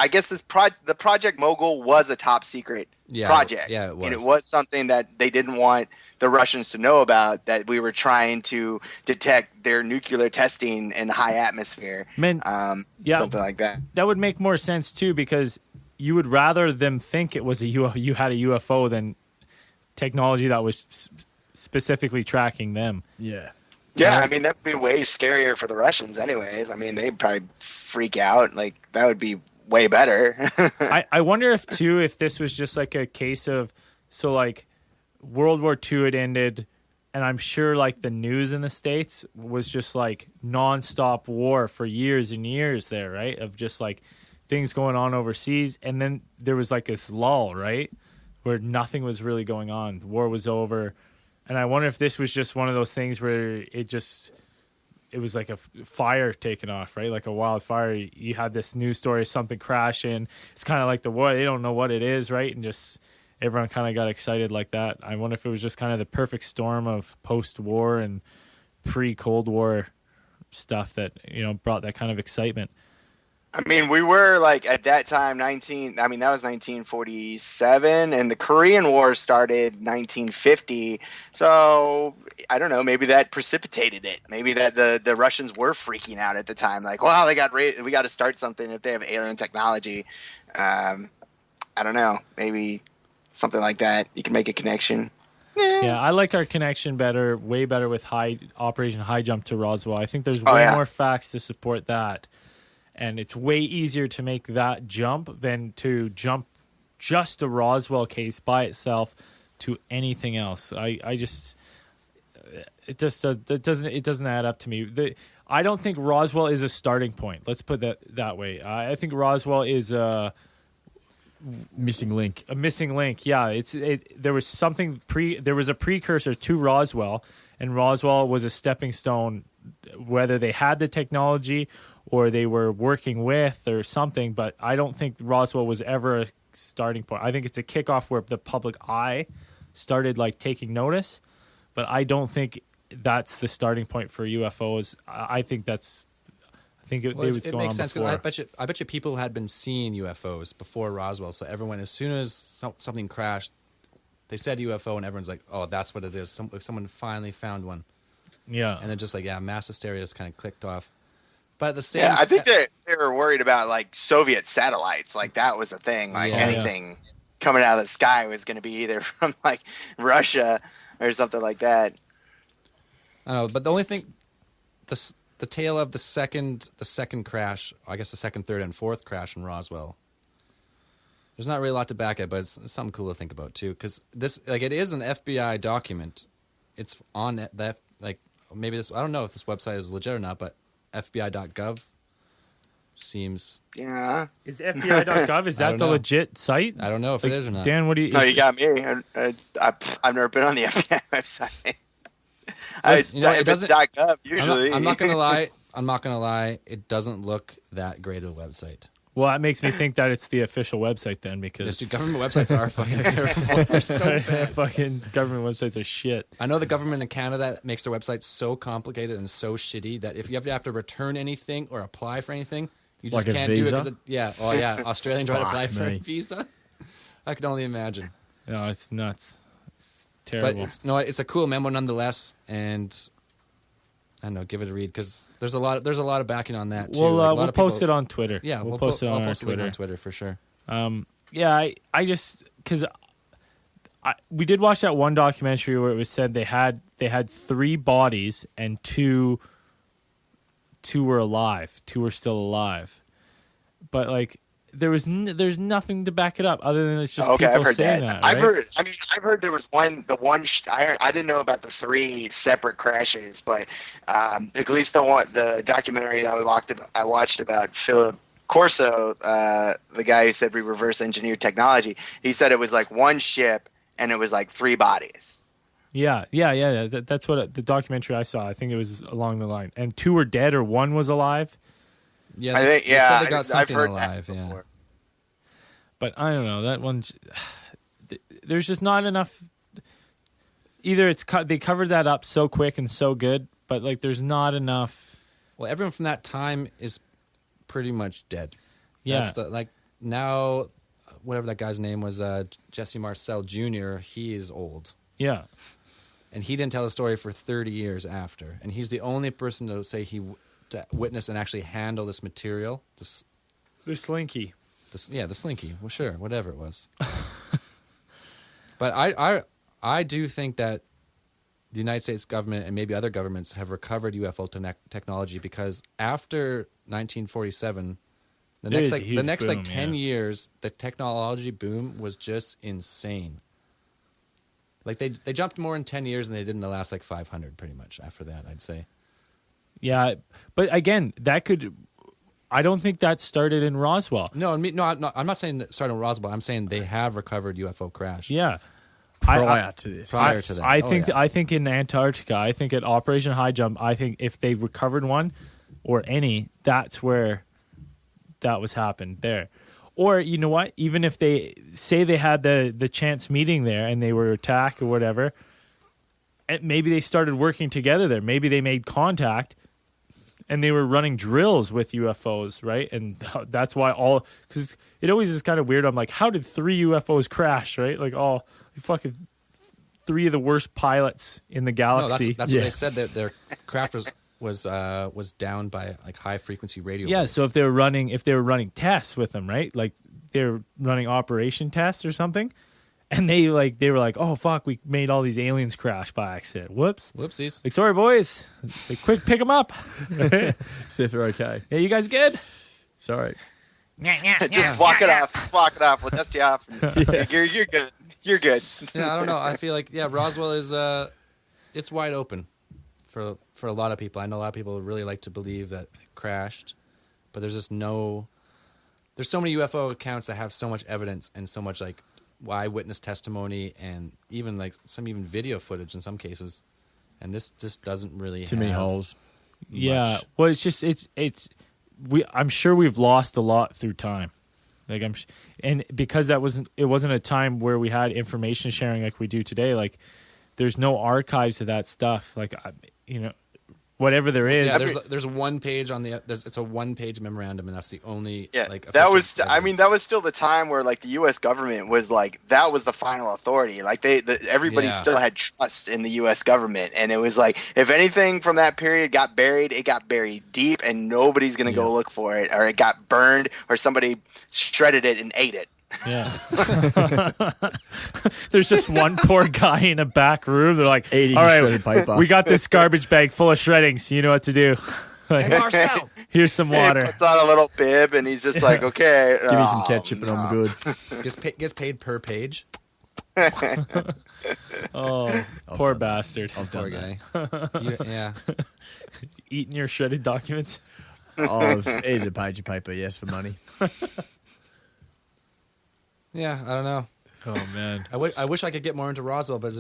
I guess the Project Mogul was a top secret project. Yeah, it was. And it was something that they didn't want the Russians to know about, that we were trying to detect their nuclear testing in the high atmosphere. Man, yeah, something like that. That would make more sense too, because you would rather them think it was you had a UFO than technology that was specifically tracking them. Yeah. Yeah, I mean, that'd be way scarier for the Russians anyways. I mean, they'd probably freak out. Like, that would be way better. I wonder if this was just like a case of, so like World War II had ended, and I'm sure like the news in the States was just like nonstop war for years and years there, right? Of just like things going on overseas. And then there was like this lull, right? Where nothing was really going on. The war was over. And I wonder if this was just one of those things where it was like a fire taking off, right? Like a wildfire. You had this news story, something crashing. It's kind of like the war. They don't know what it is, right? And just everyone kind of got excited like that. I wonder if it was just kind of the perfect storm of post-war and pre-Cold War stuff that, brought that kind of excitement. I mean, we were like at that time that was 1947, and the Korean War started 1950. So I don't know, maybe that precipitated it. Maybe that the Russians were freaking out at the time, like, wow, we got to start something if they have alien technology. I don't know, maybe something like that. You can make a connection. Yeah, I like our connection way better with Operation High Jump to Roswell. I think there's way more facts to support that. And it's way easier to make that jump than to jump just a Roswell case by itself to anything else. It doesn't add up to me. I don't think Roswell is a starting point. Let's put that way. I think Roswell is a missing link. A missing link. Yeah, there was something there was a precursor to Roswell, and Roswell was a stepping stone, whether they had the technology or they were working with or something, but I don't think Roswell was ever a starting point. I think it's a kickoff where the public eye started like taking notice, but I don't think that's the starting point for UFOs. I think it was going on makes sense, before. 'cause I bet you people had been seeing UFOs before Roswell, so everyone, as soon as something crashed, they said UFO, and everyone's like, oh, that's what it is. Someone finally found one. Yeah. And then just like, mass hysteria just kind of clicked off. But at the same, I think they were worried about like Soviet satellites. Like that was the thing. Like anything coming out of the sky was going to be either from like Russia or something like that. I don't know, but the only thing, the tale of the second crash, I guess the second, third, and fourth crash in Roswell. There's not really a lot to back it, but it's something cool to think about too. Because it is an FBI document. It's on maybe this. I don't know if this website is legit or not, but FBI.gov seems. Yeah. Is FBI.gov, is that the legit site? I don't know if it is or not. Dan, what do you... No, you got me. I've never been on the FBI website. It doesn't. .gov usually. I'm not gonna lie. It doesn't look that great of a website. Well, that makes me think that it's the official website then, because... Yes, dude, government websites are fucking terrible. They're so bad. Fucking government websites are shit. I know the government in Canada makes their websites so complicated and so shitty that if you have to return anything or apply for anything, you just Like a can't do it. visa? Australian trying to apply Fuck for a me. visa. I can only imagine. No, it's nuts. It's terrible. But it's a cool memo nonetheless, and I don't know, give it a read because there's a lot of backing on that too. We'll post it on Twitter. Yeah, we'll post it on our post a link Twitter. on Twitter for sure. I just because we did watch that one documentary where it was said they had 3 bodies and two were alive, 2 were still alive, but like there's nothing to back it up other than it's just people I've heard saying that. right? I've heard there was one. I didn't know about the 3 separate crashes, but at least the documentary I watched about Philip Corso, the guy who said we reverse engineered technology. He said it was like one ship and it was like 3 bodies. Yeah. That's what the documentary I saw. I think it was along the line, and 2 were dead or 1 was alive. Yeah, I think they said they got I've something heard alive. that Yeah. before. But I don't know. That one's there's just not enough. Either they covered that up so quick and so good, but like there's not enough. Well, everyone from that time is pretty much dead. Yeah. That's now, whatever that guy's name was, Jesse Marcel Jr. He is old. Yeah. And he didn't tell the story for 30 years after. And he's the only person to say to witness and actually handle this material. The slinky. The slinky. Well, sure, whatever it was. But I do think that the United States government and maybe other governments have recovered UFO technology, because after 1947, the next boom, 10 years, the technology boom was just insane. Like they jumped more in 10 years than they did in the last 500 pretty much after that, I'd say. Yeah, but again, I don't think that started in Roswell. No, I'm not saying that started in Roswell. I'm saying they have recovered UFO crash. Yeah. Prior to this. Prior to that. I think in Antarctica, I think at Operation High Jump, I think if they recovered one or any, that's where that was happened there. Or you know what? Even if they say they had the chance meeting there and they were attacked or whatever, and maybe they started working together there. Maybe they made contact and they were running drills with UFOs, right? And that's why because it always is kind of weird. I'm like, how did 3 UFOs crash, right? Like fucking 3 of the worst pilots in the galaxy. No, that's what they said, that their craft was down by high frequency radio Yeah, waves. so if they were running tests with them, right? Like they were running operation tests or something, and they were like, oh fuck, we made all these aliens crash by accident. Whoops. Whoopsies. Like, sorry boys. Like, quick, pick them up. See if they're okay. Yeah, you guys good? Sorry. Just walk it off. Just walk it off. We'll dust you off. You're good. You're good. Yeah, I don't know. I feel like Roswell is it's wide open for a lot of people. I know a lot of people really like to believe that it crashed, but there's just there's so many UFO accounts that have so much evidence and so much eyewitness testimony and even some video footage in some cases, and this just doesn't really Too many holes. Yeah. Well, it's just I'm sure we've lost a lot through time. Like and because it wasn't a time where we had information sharing like we do today. Like there's no archives of that stuff. Like whatever there is. Yeah, there's one page on it's a 1-page memorandum, and that's the only that was evidence. that was still the time where the U.S. government was that was the final authority. Everybody still had trust in the U.S. government, and it was if anything from that period got buried, it got buried deep, and nobody's gonna go look for it, or it got burned, or somebody shredded it and ate it. Yeah. There's just one poor guy in a back room. They're like, Eating all right, shredded paper. we got this garbage bag full of shreddings. You know what to do. Marcel, Here's some water. He puts on a little bib, and he's just like, okay. give me some ketchup and I'm good. Gets paid per page. Oh, poor bastard. Poor guy. Yeah. Eating your shredded documents. I've eaten a page of paper, yes, for money. Yeah, I don't know. Oh man. I wish I could get more into Roswell, but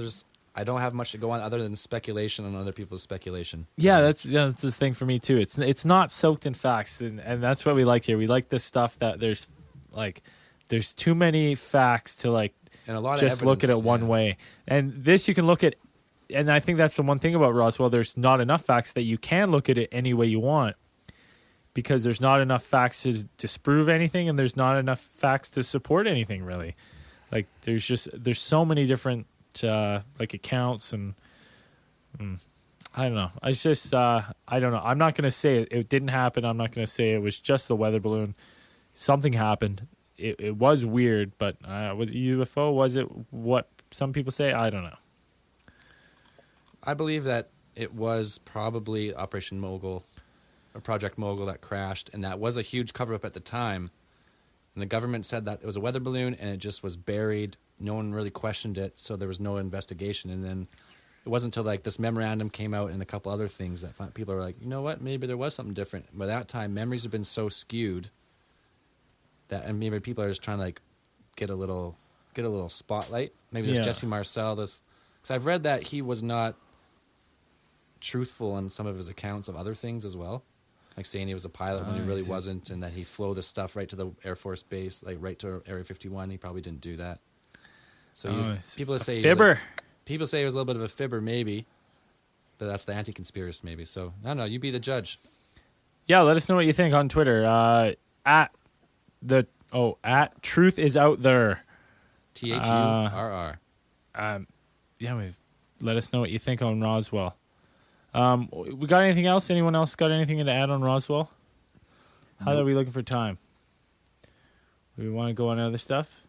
I don't have much to go on other than speculation on other people's speculation. Yeah, that's the thing for me too. It's not soaked in facts, and that's what we like here. We like this stuff that there's too many facts to And a lot just of look at it evidence, one way. And this you can look at, and I think that's the one thing about Roswell. There's not enough facts that you can look at it any way you want, because there's not enough facts to disprove anything, and there's not enough facts to support anything really. There's so many different accounts, and I don't know. I just I don't know. I'm not gonna say it didn't happen. I'm not gonna say it was just the weather balloon. Something happened. It was weird, but was it UFO? Was it what some people say? I don't know. I believe that it was probably Operation Mogul, or Project Mogul, that crashed, and that was a huge cover-up at the time. And the government said that it was a weather balloon, and it just was buried. No one really questioned it, so there was no investigation. And then it wasn't until this memorandum came out and a couple other things that people were like, you know what, maybe there was something different. By that time, memories have been so skewed and maybe people are just trying to get a little spotlight. Maybe there's Jesse Marcel. Because I've read that he was not truthful in some of his accounts of other things as well, saying he was a pilot when he really wasn't, and that he flew the stuff right to the Air Force base, right to Area 51. He probably didn't do that. So people say fibber. People say he was a little bit of a fibber, maybe, but that's the anti-conspiracist, maybe. So I don't know. You be the judge. Yeah, let us know what you think on Twitter. At Truth is out there. THURR. Yeah, we've let us know what you think on Roswell. We got anything else? Anyone else got anything to add on Roswell? How are we looking for time? We want to go on other stuff?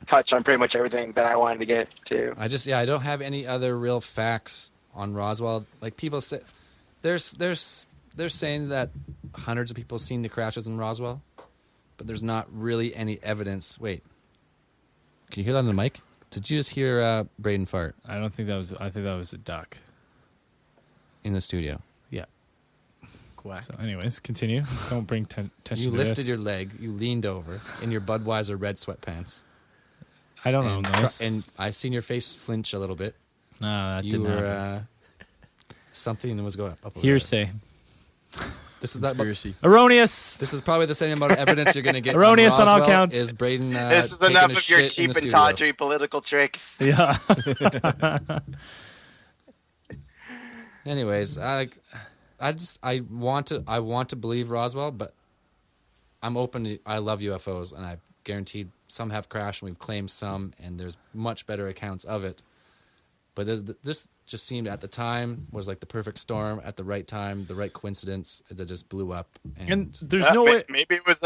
Touch on pretty much everything that I wanted to get to. I don't have any other real facts on Roswell. Like people say, they're saying that hundreds of people have seen the crashes in Roswell, but there's not really any evidence. Wait, can you hear that on the mic? Did you just hear Braden fart I don't think that was. I think that was a duck. in the studio? Yeah. Quack. So, anyways, continue. Don't bring tension. You to lifted this. your leg, you leaned over in your Budweiser red sweatpants, I don't and, know this. and I seen your face flinch a little bit. No, that You didn't happen. were something was going up. Over there. Hearsay. This is that. Conspiracy. Erroneous. This is probably the same amount of evidence you're going to get. Erroneous on all Roswell counts. Is Braden? This is taking enough a of your shit in cheap the and studio. tawdry political tricks. Yeah. Anyways, I want to believe Roswell, but I'm open to. I love UFOs, and I guaranteed some have crashed, and we've claimed some, and there's much better accounts of it. But this just seemed at the time was like the perfect storm at the right time, the right coincidence that just blew up. And there's Uh, no way. Maybe it was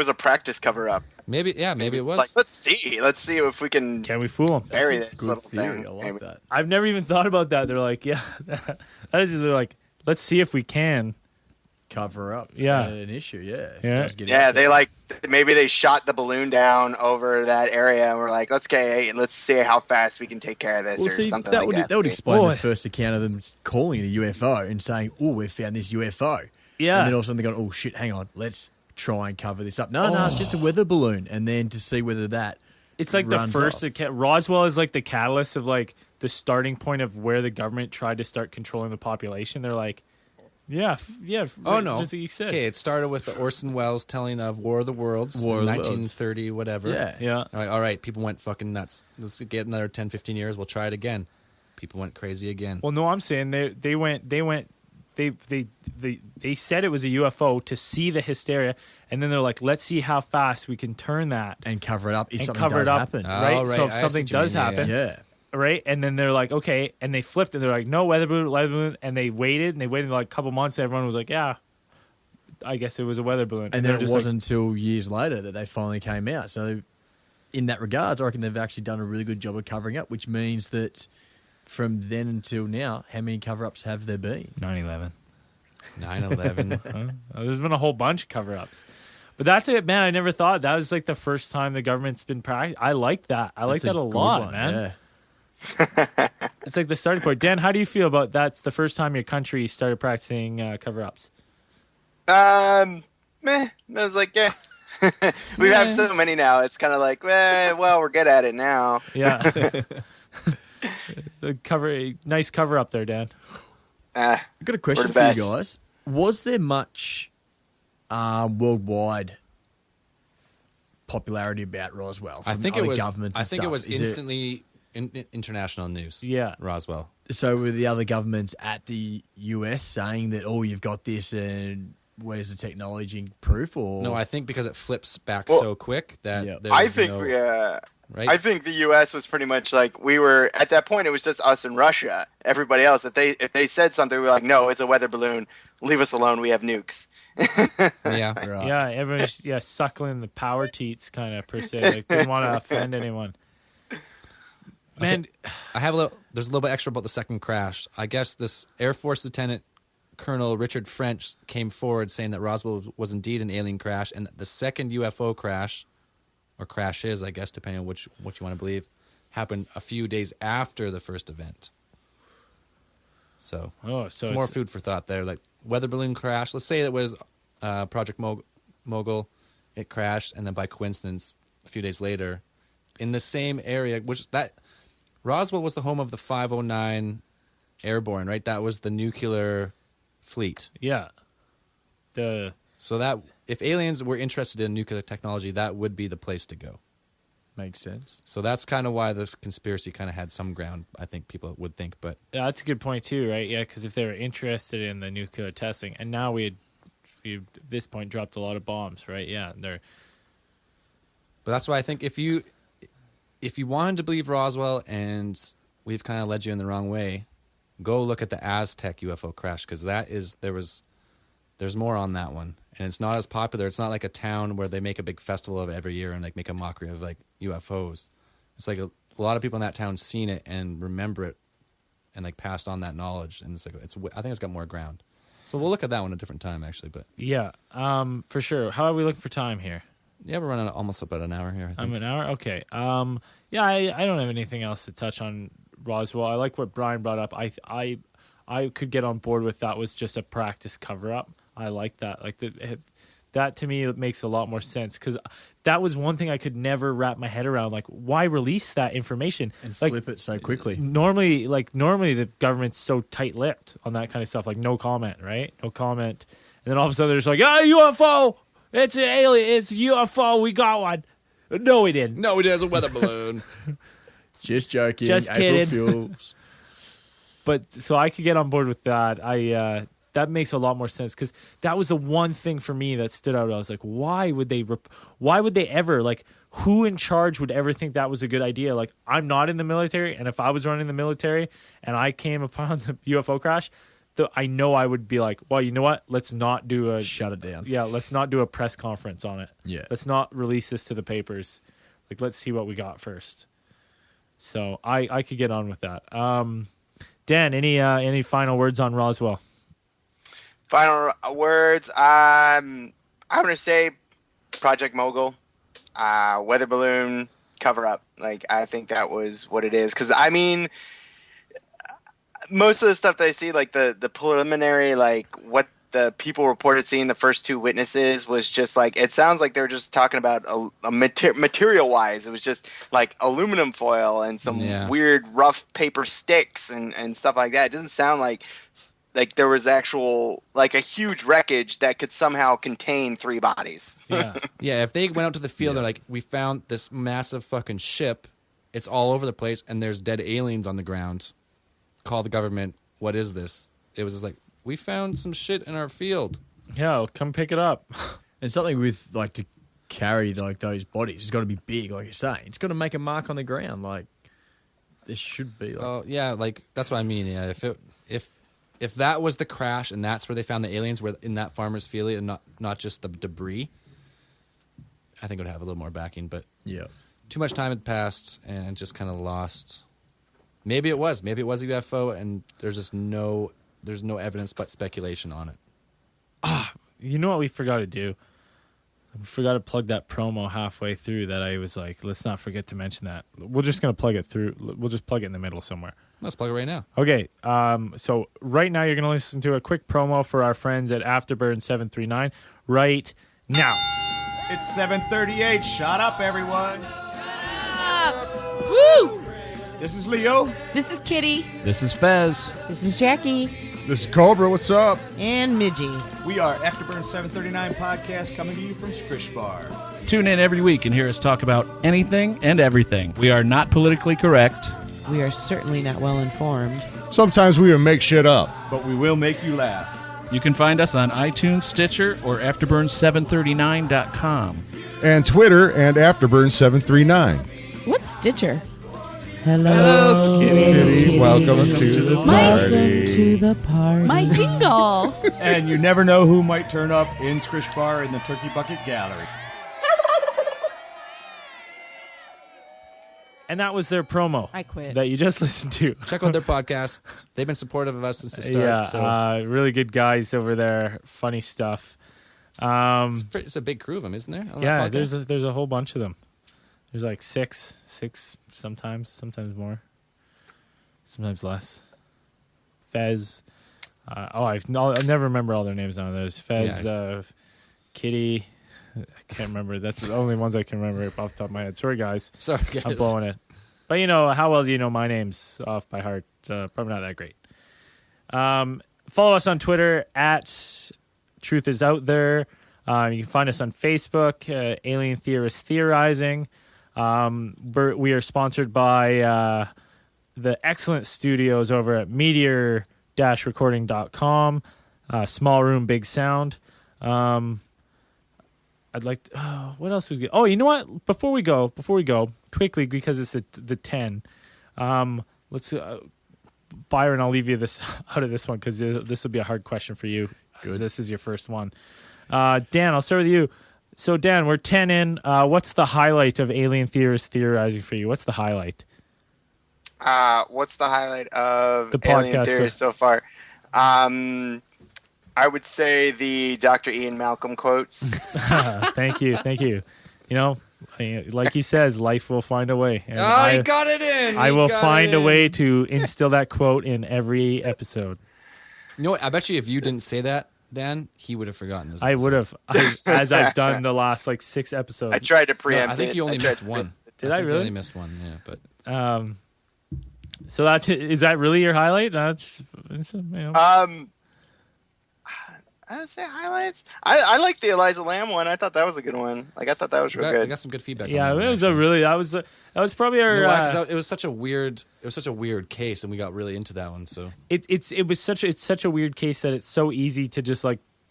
a practice cover up. maybe it was. Like, let's see if we can Can we fool them? bury That's a this good little theory. thing. I like Maybe. that. I've never even thought about that. They're like, yeah, that is just, they're like, let's see if we can. Cover up. Yeah. An issue. Yeah. If Yeah. it does get Yeah, out there. maybe they shot the balloon down over that area and we're like, let's see how fast we can take care of this Well, or see, something that like would that. that would explain Boy. the first account of them calling it a UFO and saying, "Oh, we found this UFO." Yeah. And then all of a sudden they go, "Oh shit, hang on, let's try and cover this up." No, it's just a weather balloon, and then to see whether that It's like the runs first. off. Roswell is like the catalyst of like the starting point of where the government tried to start controlling the population. They're like, yeah. Oh no! Just like you said. Okay, it started with the Orson Welles telling of War of the Worlds, War of the Worlds. 1930, whatever. Yeah. Yeah. All right, people went fucking nuts. Let's get another 10, 15 years. We'll try it again. People went crazy again. Well, no, I'm saying they said it was a UFO to see the hysteria, and then they're like, let's see how fast we can turn that and cover it up if and something cover does it up, happen. right? Oh, right. So if I see something what you does mean. Yeah, happen, Yeah. right? And then they're like, okay, and they flipped and they're like, no, weather balloon, and they waited like a couple months. And everyone was like, yeah, I guess it was a weather balloon. And they're then it just wasn't until years later that they finally came out. So, in that regards, I reckon they've actually done a really good job of covering up, which means that from then until now, how many cover-ups have there been? like 9/11. 9/11. There's been a whole bunch of cover-ups. But that's it, man. I never thought that was like the first time the government's been I like that. I like That's that a good lot, one, man. Yeah. It's like the starting point. Dan, how do you feel about that's the first time your country started practicing cover-ups? Meh. I was like, yeah. We have so many now. It's kind of like, well, we're good at it now. Yeah. So nice cover up there, Dan. I've got a question We're the for you best. guys. Was there much worldwide popularity about Roswell? I from think it other was. governments I and think it stuff? was Is instantly international news. Yeah. Roswell. So were the other governments at the US saying that, oh, you've got this and where's the technology proof? Or No, I think because it flips back Well, so quick that yeah. there's I think no, right. I think the U.S. was pretty much like we were at that point. It was just us and Russia. Everybody else, if they said something, we were like, no, it's a weather balloon. Leave us alone. We have nukes. yeah. Right. Yeah, everyone's suckling the power teats kind of per se. Like didn't want to offend anyone. Man, I have there's a little bit extra about the second crash. I guess this Air Force Lieutenant Colonel Richard French came forward saying that Roswell was indeed an alien crash, and that the second UFO crash, or crashes, I guess, depending on what you want to believe, happened a few days after the first event. So, so some more food for thought there. Like weather balloon crash. Let's say it was Project Mogul. It crashed, and then by coincidence, a few days later, in the same area, which that Roswell was the home of the 509 Airborne, right? That was the nuclear fleet. Yeah. So that if aliens were interested in nuclear technology, that would be the place to go. Makes sense. So that's kind of why this conspiracy kind of had some ground, I think people would think. But Yeah, that's a good point too, right? Yeah, because if they were interested in the nuclear testing, and now we at this point dropped a lot of bombs, right? Yeah, But that's why I think if you wanted to believe Roswell and we've kind of led you in the wrong way, go look at the Aztec UFO crash, because there's more on that one, and it's not as popular. It's not like a town where they make a big festival of it every year and like make a mockery of like UFOs. It's like a lot of people in that town seen it and remember it, and like passed on that knowledge. And it's like I think it's got more ground. So we'll look at that one a different time, actually. But Yeah, for sure. How are we looking for time here? yeah, we're running almost about an hour here. I think. I'm an hour? Okay. Yeah, I don't have anything else to touch on Roswell. I like what Brian brought up. I could get on board with that was just a practice cover-up. I like that. Like that to me, it makes a lot more sense, because that was one thing I could never wrap my head around. Like, why release that information And like, flip it so quickly. Normally the government's so tight-lipped on that kind of stuff. Like, no comment, right? No comment. And then all of a sudden they're just like, UFO! It's an alien! It's a UFO! We got one! No, we didn't. No, it is a weather balloon. Just joking. Just April kidding. Fools. But so I could get on board with that. That makes a lot more sense, because that was the one thing for me that stood out. I was like, why would they ever, like, who in charge would ever think that was a good idea? Like, I'm not in the military, and if I was running the military and I came upon the UFO crash, I know I would be like, well, you know what? Let's not do a Shut it down. Yeah, let's not do a press conference on it. Yeah. Let's not release this to the papers. Like, let's see what we got first. So I could get on with that. Dan, any final words on Roswell? Final words. I'm going to say Project Mogul, weather balloon cover up. Like, I think that was what it is. Because, I mean, most of the stuff that I see, like the preliminary, like what the people reported seeing, the first two witnesses, was just like, it sounds like they were just talking about a material wise. It was just like aluminum foil and some weird rough paper sticks and stuff like that. It doesn't sound like there was actual, like, a huge wreckage that could somehow contain 3 bodies. Yeah. Yeah, if they went out to the field, they're like, we found this massive fucking ship. It's all over the place, and there's dead aliens on the ground. Call the government. What is this? It was just like, we found some shit in our field. Yeah, come pick it up. And something with, like, to carry, like, those bodies, it's got to be big, like you say. It's got to make a mark on the ground. Like, there should be. Like, Oh, yeah, like, that's what I mean. Yeah, if that was the crash and that's where they found the aliens, were in that farmer's field and not just the debris, I think it would have a little more backing. But yeah. too much time had passed and just kind of lost. Maybe it was a UFO, and there's no evidence but speculation on it. You know what we forgot to do? We forgot to plug that promo halfway through that I was like, let's not forget to mention that. We're just going to plug it through. We'll just plug it in the middle somewhere. Let's plug it right now. Okay, so right now you're going to listen to a quick promo for our friends at Afterburn 739 right now. It's 7:38. Shut up, everyone. Woo! This is Leo. This is Kitty. This is Fez. This is Jackie. This is Cobra. What's up? And Midgie. We are Afterburn 739 podcast coming to you from Skrish Bar. Tune in every week and hear us talk about anything and everything. We are not politically correct. We are certainly not well informed. Sometimes we will make shit up. But we will make you laugh. You can find us on iTunes, Stitcher, or Afterburn739.com. And Twitter and Afterburn739. What's Stitcher? Hello, Kitty, welcome to the Welcome party. to the party. My jingle. And you never know who might turn up in Skrish Bar in the Turkey Bucket Gallery. And that was their promo. I quit. That you just listened to. Check out their podcast. They've been supportive of us since the start. Yeah, So really good guys over there. Funny stuff. it's a big crew of them, isn't there? on that Yeah, podcast? there's a whole bunch of them. There's like six sometimes more, sometimes less. Fez. I never remember all their names now. There's Fez, Kitty. I can't remember. That's the only ones I can remember off the top of my head. Sorry, guys. Sorry, guys. I'm blowing it. But how well do you know my name's off by heart? Probably not that great. Follow us on Twitter at Truth Is Out There. You can find us on Facebook, Alien Theorists Theorizing. We are sponsored by the excellent studios over at meteor-recording.com. Small room, big sound. I'd like to, what else was good? Oh, you know what? Before we go, quickly, because it's the 10, let's Byron, I'll leave you this out of this one because this will be a hard question for you. Good. This is your first one. Dan, I'll start with you. So, Dan, we're 10 in. What's the highlight of Alien Theorists Theorizing for you? What's the highlight? What's the highlight of The Alien podcast Theories so far? I would say the Dr. Ian Malcolm quotes. Thank you. You know, like he says, life will find a way. And he got it in. I will find a way to instill that quote in every episode. You know what? I bet you if you didn't say that, Dan, he would have forgotten this. I would have, as I've done the last 6 episodes. I tried to preempt I think you only missed one. Did I really? You only missed one, yeah. But so is that really your highlight? I would say highlights. I like the Eliza Lamb one. I thought that was a good one. I thought that was real I good. got some good feedback. Yeah, on that it was actually. that was probably our. You know why? 'Cause it was such a weird case, and we got really into that one. So it's such a weird case that it's so easy to just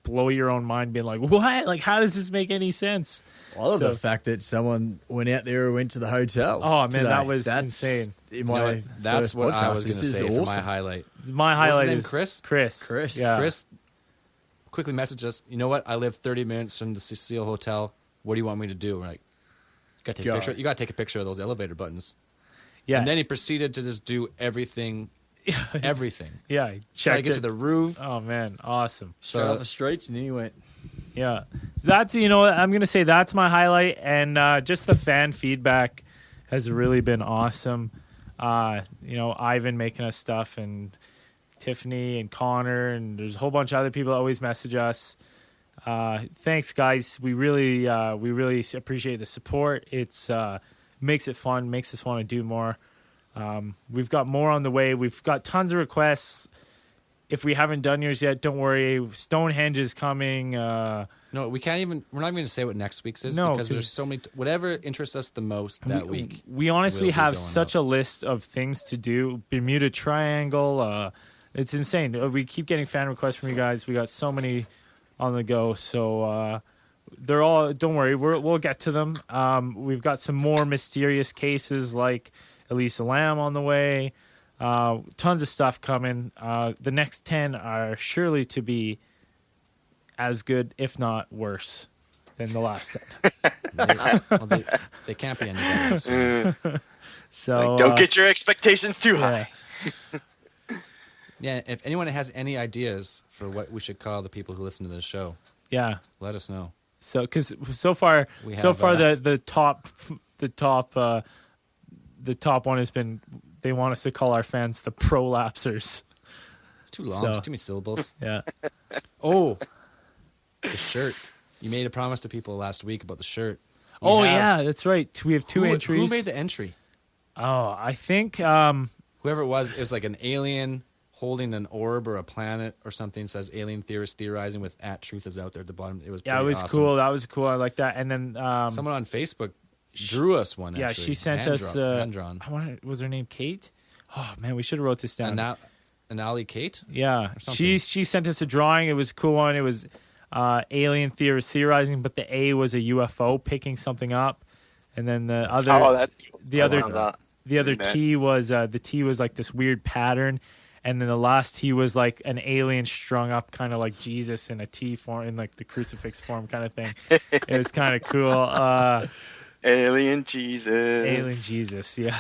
blow your own mind, being like, what? Like, how does this make any sense? I love the fact that someone went out there and went to the hotel. Oh man, today. that's insane. That's what I was going to say for my highlight. My highlight is Chris. Yeah. Chris quickly messaged us. You know what? I live 30 minutes from the Cecile Hotel. What do you want me to do? We're like, you got to take a picture. You got to take a picture of those elevator buttons. Yeah. And then he proceeded to just do everything. Yeah. Try to get to the roof. Oh man, awesome. Straight off the streets, and then he went. Yeah, that's I'm gonna say that's my highlight, and just the fan feedback has really been awesome. Ivan making us stuff, and Tiffany and Connor, and there's a whole bunch of other people that always message us. Thanks, guys. We really appreciate the support. It's makes it fun, makes us want to do more. We've got more on the way. We've got tons of requests. If we haven't done yours yet, don't worry. Stonehenge is coming. No, we can't even. We're not even going to say what next week's is because there's so many. Whatever interests us the most that week. We honestly have such up. a list of things to do. Bermuda Triangle. It's insane. We keep getting fan requests from you guys. We got so many on the go. So they're all. Don't worry. We'll get to them. We've got some more mysterious cases like Elisa Lam on the way. Tons of stuff coming. The next 10 are surely to be as good, if not worse, than the last 10. They can't be any better. So don't get your expectations too high. Yeah, if anyone has any ideas for what we should call the people who listen to this show, let us know. So, because so far the top one has been. They want us to call our fans the prolapsers. It's too long. It's too many syllables. Yeah. Oh, the shirt. You made a promise to people last week about the shirt. That's right. We have two entries. Who made the entry? Oh, I think whoever it was like an alien holding an orb or a planet or something. Says Alien Theorist Theorizing with @truth is out there at the bottom. It was awesome. Cool. That was cool. I like that. And then someone on Facebook drew us one. Yeah, actually. she sent us. hand-drawn. Was her name Kate? Oh man, we should have wrote this down. Anali Kate. Yeah, she sent us a drawing. It was a cool one. It was Alien Theorist Theorizing, but the A was a UFO picking something up, and then the other. Oh, that's cool. The other T was like this weird pattern, and then the last T was like an alien strung up, kind of like Jesus in a T form, in like the crucifix form, kind of thing. It was kind of cool. Alien Jesus, yeah.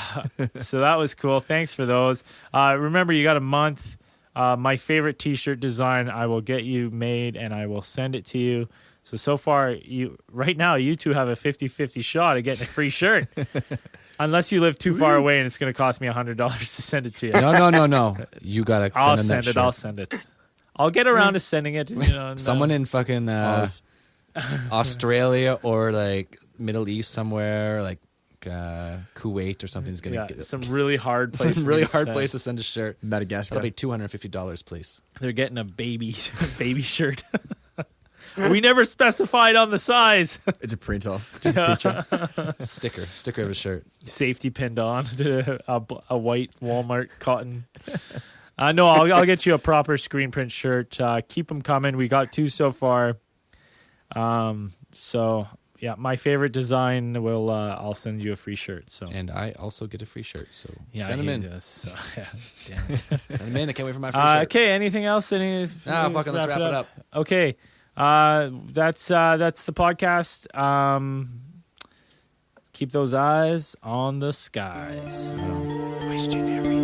So that was cool. Thanks for those. Remember, you got a month. My favorite T-shirt design, I will get you made, and I will send it to you. So far, right now, you two have a 50-50 shot of getting a free shirt. Unless you live too far away, and it's going to cost me $100 to send it to you. No. You got to I'll send it. I'll get around to sending it. Someone in fucking Australia or like Middle East somewhere, like Kuwait or something, is gonna get some really hard place. Some really hard place to send a shirt. Madagascar. That'll be $250, please. They're getting a baby shirt. We never specified on the size. It's a print off. Just a picture. Sticker of a shirt. Safety pinned on to a white Walmart cotton. No, I'll get you a proper screen print shirt. Keep them coming. We got 2 so far. So Yeah. My favorite design will. I'll send you a free shirt. So. And I also get a free shirt. So Yeah, send them he in. does, so, yeah, damn it. Send them in. I can't wait for my free shirt. Okay. Anything else? Fucking let's wrap it up. Okay. That's the podcast. Keep those eyes on the skies. Question everything.